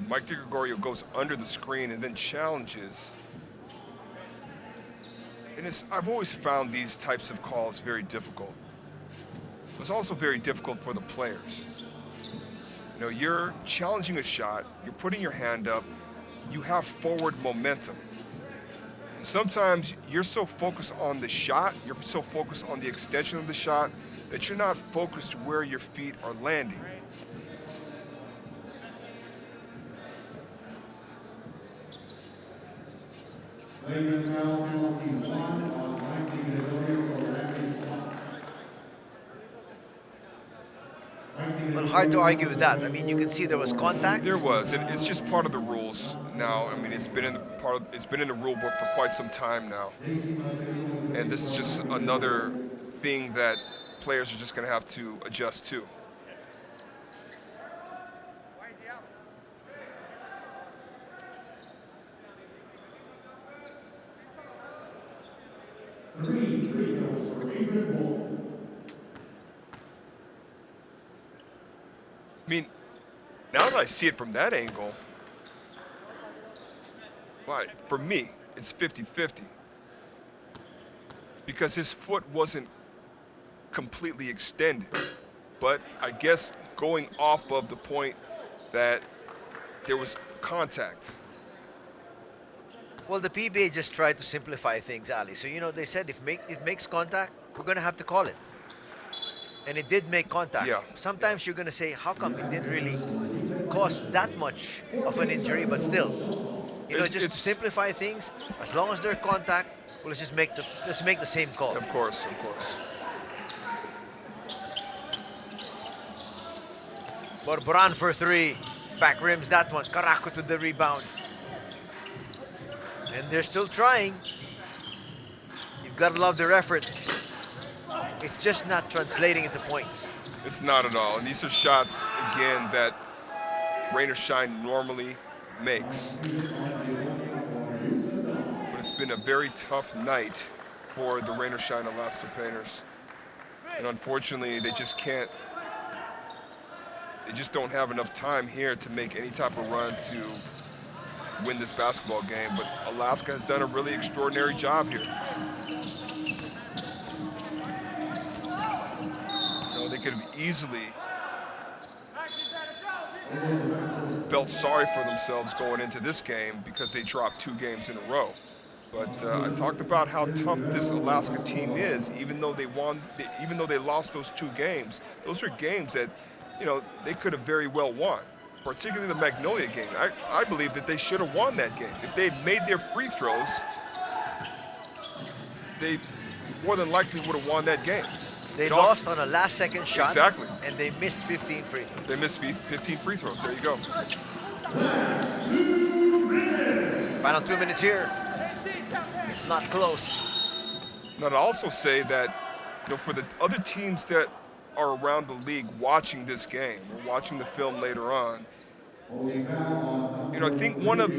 Mike DiGregorio goes under the screen and then challenges. And I've always found these types of calls very difficult. It's also very difficult for the players. You know, you're challenging a shot, you're putting your hand up, you have forward momentum. And sometimes you're so focused on the shot, you're so focused on the extension of the shot, that you're not focused where your feet are landing. Well, hard to argue with that. I mean, you can see there was contact. There was, and it's just part of the rules now. I mean, it's been in the rule book for quite some time now, and this is just another thing that players are just going to have to adjust to. I mean, now that I see it from that angle, well, for me, it's 50-50. because his foot wasn't completely extended. But I guess going off of the point that there was contact. Well, the PBA just tried to simplify things, Ali. So, you know, they said if it makes contact, we're going to have to call it. And it did make contact. Yeah. Sometimes you're going to say, how come it didn't really cause that much of an injury, but still, you know, just to simplify things, as long as there's contact, well, let's make the same call. Of course, of course. Borboran for three. Back rims that one. Caraco to the rebound. And they're still trying. You've got to love their effort. It's just not translating into points. It's not at all. And these are shots, again, that Rain or Shine normally makes. But it's been a very tough night for the Rain or Shine Alaska Painters. And unfortunately, they just can't, they just don't have enough time here to make any type of run to win this basketball game. But Alaska has done a really extraordinary job here. They could have easily felt sorry for themselves going into this game because they dropped 2 games in a row. But I talked about how tough this Alaska team is, even though they lost those 2 games. Those are games that, you know, they could have very well won. Particularly the Magnolia game. I believe that they should have won that game. If they had made their free throws, they more than likely would have won that game. They lost on a last-second shot. Exactly. And they missed 15 free throws. They missed 15 free throws. There you go. Final 2 minutes here. It's not close. Now, to also say that, you know, for the other teams that are around the league watching this game or watching the film later on, you know, I think one of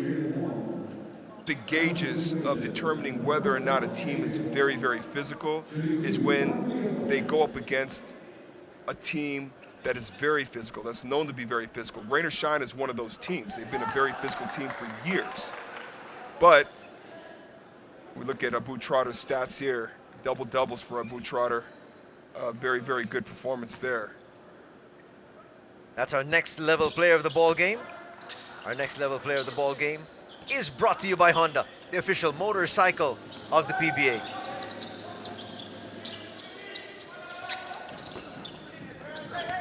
the gauges of determining whether or not a team is very, very physical is when they go up against a team that is very physical, that's known to be very physical. Rain or Shine is one of those teams. They've been a very physical team for years. But we look at Abu Trotter's stats here, double-doubles for Abu Trotter. Very, very good performance there. That's our next level player of the ball game. Our next level player of the ball game is brought to you by Honda, the official motorcycle of the PBA.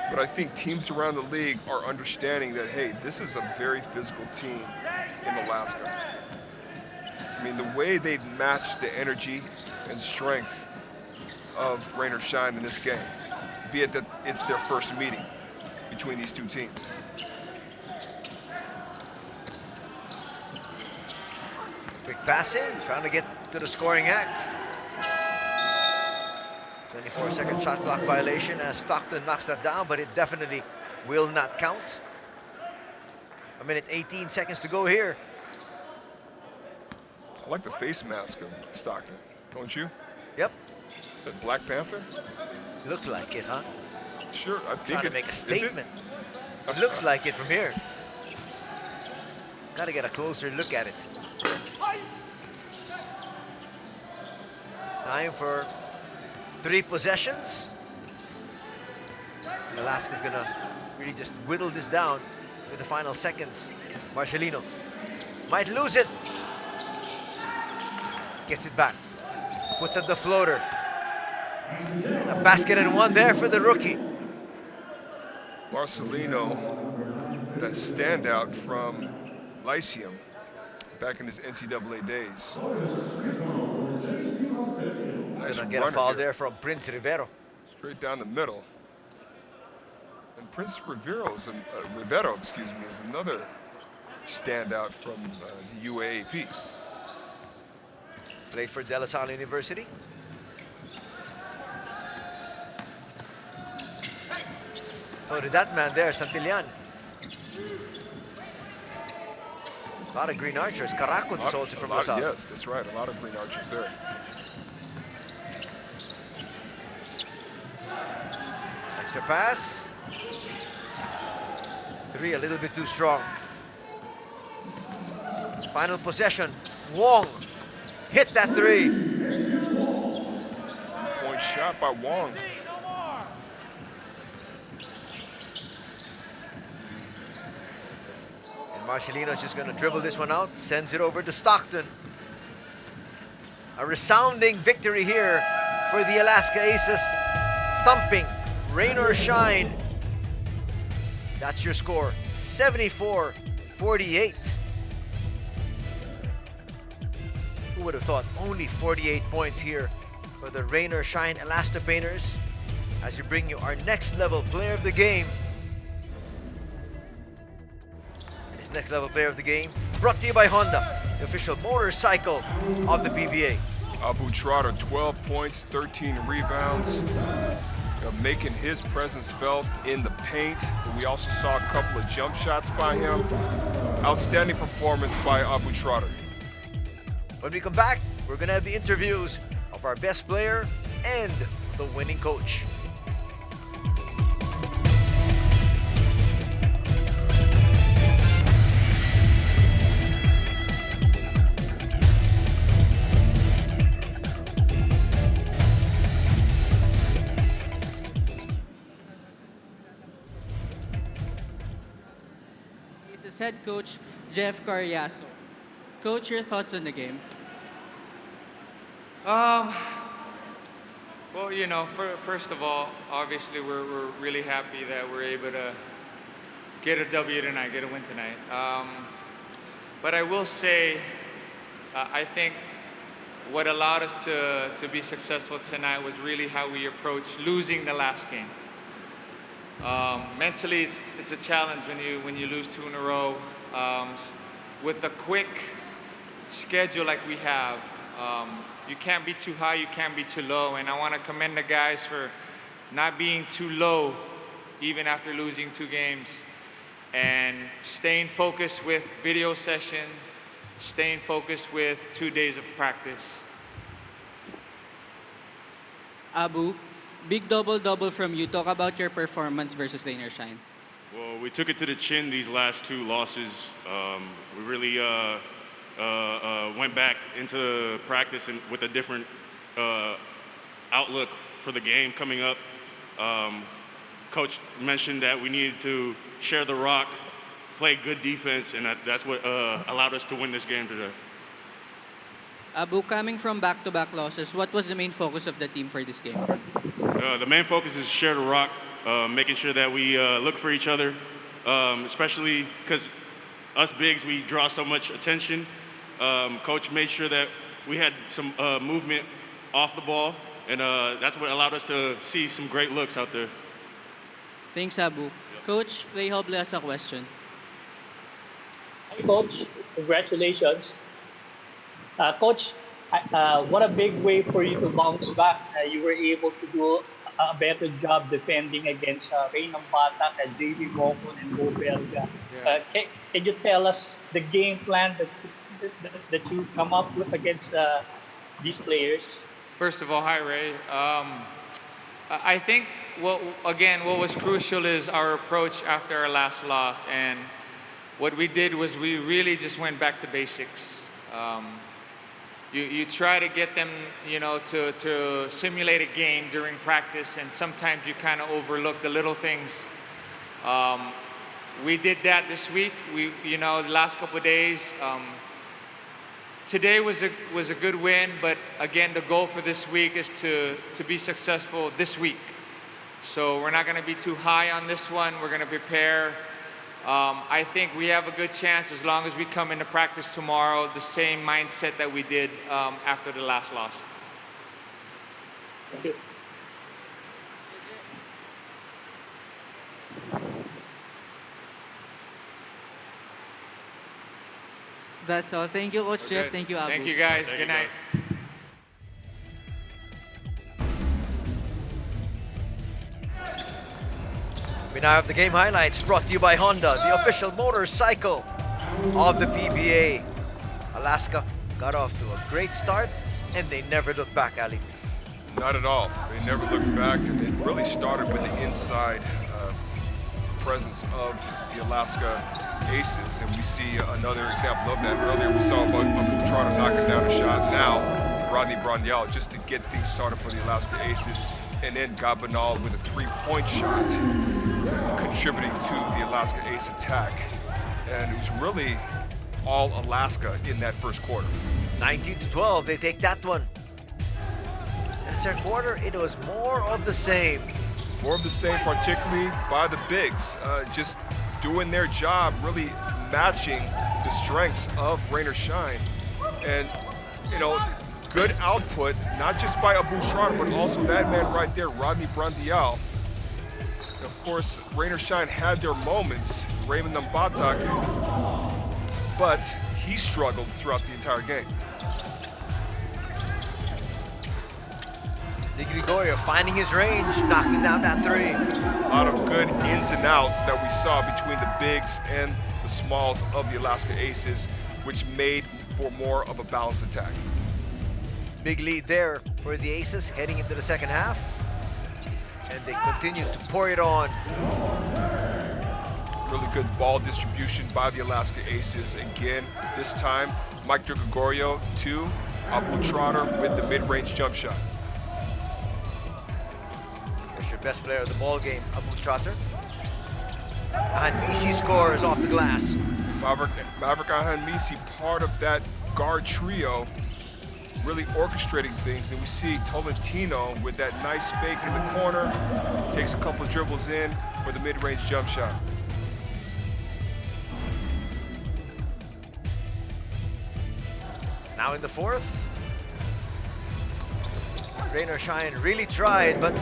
But I think teams around the league are understanding that, hey, this is a very physical team in Alaska. I mean, the way they've matched the energy and strength of Rain or Shine in this game, be it that it's their first meeting between these 2 teams. Quick passing, trying to get to the scoring act. 24-second shot clock violation as Stockton knocks that down, but it definitely will not count. 1:18 seconds to go here. I like the face mask of Stockton, don't you? Yep, Is that Black Panther? looked like it, huh? Sure, I think Trying to it's, make a is it? statement. It looks like it from here. Got to get a closer look at it. Time for 3 possessions. And Alaska's gonna really just whittle this down with the final seconds. Marcelino might lose it. Gets it back. Puts up the floater. And a basket and 1 there for the rookie. Marcelino, that standout from Lyceum back in his NCAA days. Nice Gonna get a runner foul here. there from Prince Rivero. Straight down the middle. And Prince Rivero is Rivero, excuse me, is another standout from the UAAP. Played for De La Salle University. So did that man there, Santillan. A lot of green archers. Caraco is also from La Salle. Yes, that's right. A lot of green archers there. Extra pass. 3 a little bit too strong. Final possession. Wong hits that 3. shot by Wong. And Marcelino's just going to dribble this one out, sends it over to Stockton. A resounding victory here for the Alaska Aces. Thumping, rain or shine. That's your score, 74-48. Who would have thought only 48 points here for the rain or shine Elastopainters as we bring you our next level player of the game. This next level player of the game brought to you by Honda, the official motorcycle of the PBA. Abu Trotter, 12 points, 13 rebounds, making his presence felt in the paint. But we also saw a couple of jump shots by him. Outstanding performance by Abu Trotter. When we come back, we're going to have the interviews of our best player and the winning coach. Aces head coach Jeff Carriazo. Coach, your thoughts on the game? Well, you know, first of all, obviously we're really happy that we're able to get a W tonight, get a win tonight. But I will say, I think what allowed us to be successful tonight was really how we approached losing the last game. Mentally, it's a challenge when you lose 2 in a row. With a quick schedule like we have, you can't be too high, you can't be too low, and I want to commend the guys for not being too low even after losing 2 games and staying focused with video session, staying focused with 2 days of practice. Abu, big double-double from you. Talk about your performance versus Rain or Shine. Well, we took it to the chin these last 2 losses. We really went back into practice and with a different outlook for the game coming up. Coach mentioned that we needed to share the rock, play good defense, and that's what allowed us to win this game today. Abu, coming from back-to-back losses, what was the main focus of the team for this game? The main focus is share the rock, making sure that we look for each other, especially because us bigs, we draw so much attention. Coach made sure that we had some movement off the ball, and that's what allowed us to see some great looks out there. Thanks, Abu. Coach, may Hoble has a question. Hi, Coach. Congratulations. Coach, what a big way for you to bounce back. You were able to do a better job defending against Reynam Batak, JB Mokon, and Bo Belga. Yeah. Can you tell us the game plan that you come up with against these players? First of all, hi Ray. I think what was crucial is our approach after our last loss, and what we did was we really just went back to basics. You try to get them, to simulate a game during practice, and sometimes you kind of overlook the little things. We did that this week. The last couple of days. Today was a good win, but again, the goal for this week is to be successful this week. So we're not going to be too high on this one. We're going to prepare. I think we have a good chance as long as we come into practice tomorrow, the same mindset that we did after the last loss. Thank you. That's all. Thank you, Coach Jeff. Good. Thank you, Abu. Thank you, guys. Thank Good you, night. guys. We now have the game highlights brought to you by Honda, the official motorcycle of the PBA. Alaska got off to a great start, and they never looked back, Ali. Not at all. They never looked back, and it really started with the inside presence of the Alaska Aces, and we see another example of that. Earlier we saw Abu Trotter knocking down a shot. Now Rodney Bronyell just to get things started for the Alaska Aces. And then Gabanal with a three-point shot, contributing to the Alaska Ace attack. And it was really all Alaska in that first quarter. 19-12, they take that one. In the second quarter, it was more of the same. More of the same, particularly by the bigs, just doing their job, really matching the strengths of Rain or Shine. And, you know, good output, not just by Abu Shrar, but also that man right there, Rodney Brandial. Of course, Rain or Shine had their moments, Raymond Nambatak, but he struggled throughout the entire game. Di Gregorio finding his range, knocking down that three. A lot of good ins and outs that we saw between the bigs and the smalls of the Alaska Aces, which made for more of a balanced attack. Big lead there for the Aces heading into the second half. And they continue to pour it on. Really good ball distribution by the Alaska Aces. Again, this time, Mike Di Gregorio to Abu Trotter with the mid-range jump shot. There's your best player of the ball game, Abu Trotter. Ahanmisi scores off the glass. Maverick Ahanmisi, part of that guard trio, really orchestrating things. And we see Tolentino with that nice fake in the corner, takes a couple of dribbles in for the mid-range jump shot. Now in the fourth, Rain or Shine really tried, but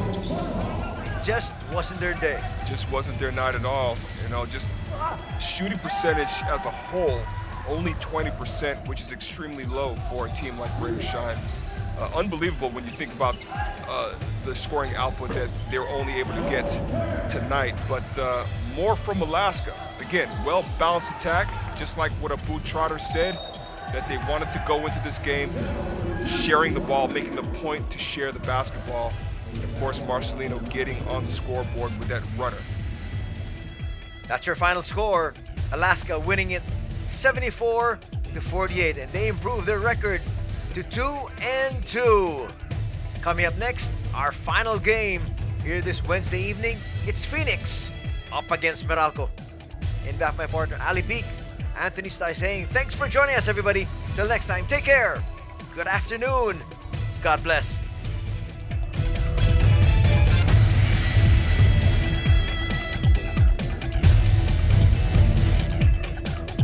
just wasn't their day. Just wasn't their night at all. You know, just shooting percentage as a whole, only 20%, which is extremely low for a team like Rain or Shine. Unbelievable when you think about the scoring output that they were only able to get tonight. But more from Alaska. Again, well-balanced attack, just like what Abu Trotter said, that they wanted to go into this game sharing the ball, making the point to share the basketball. And of course, Marcelino getting on the scoreboard with that rudder. That's your final score. Alaska winning it 74-48, and they improve their record to 2-2. Coming up next, our final game here this Wednesday evening. It's Phoenix up against Meralco. In behalf of my partner Ali Peak, Anthony Stay saying thanks for joining us, everybody. Till next time, take care. Good afternoon. God bless.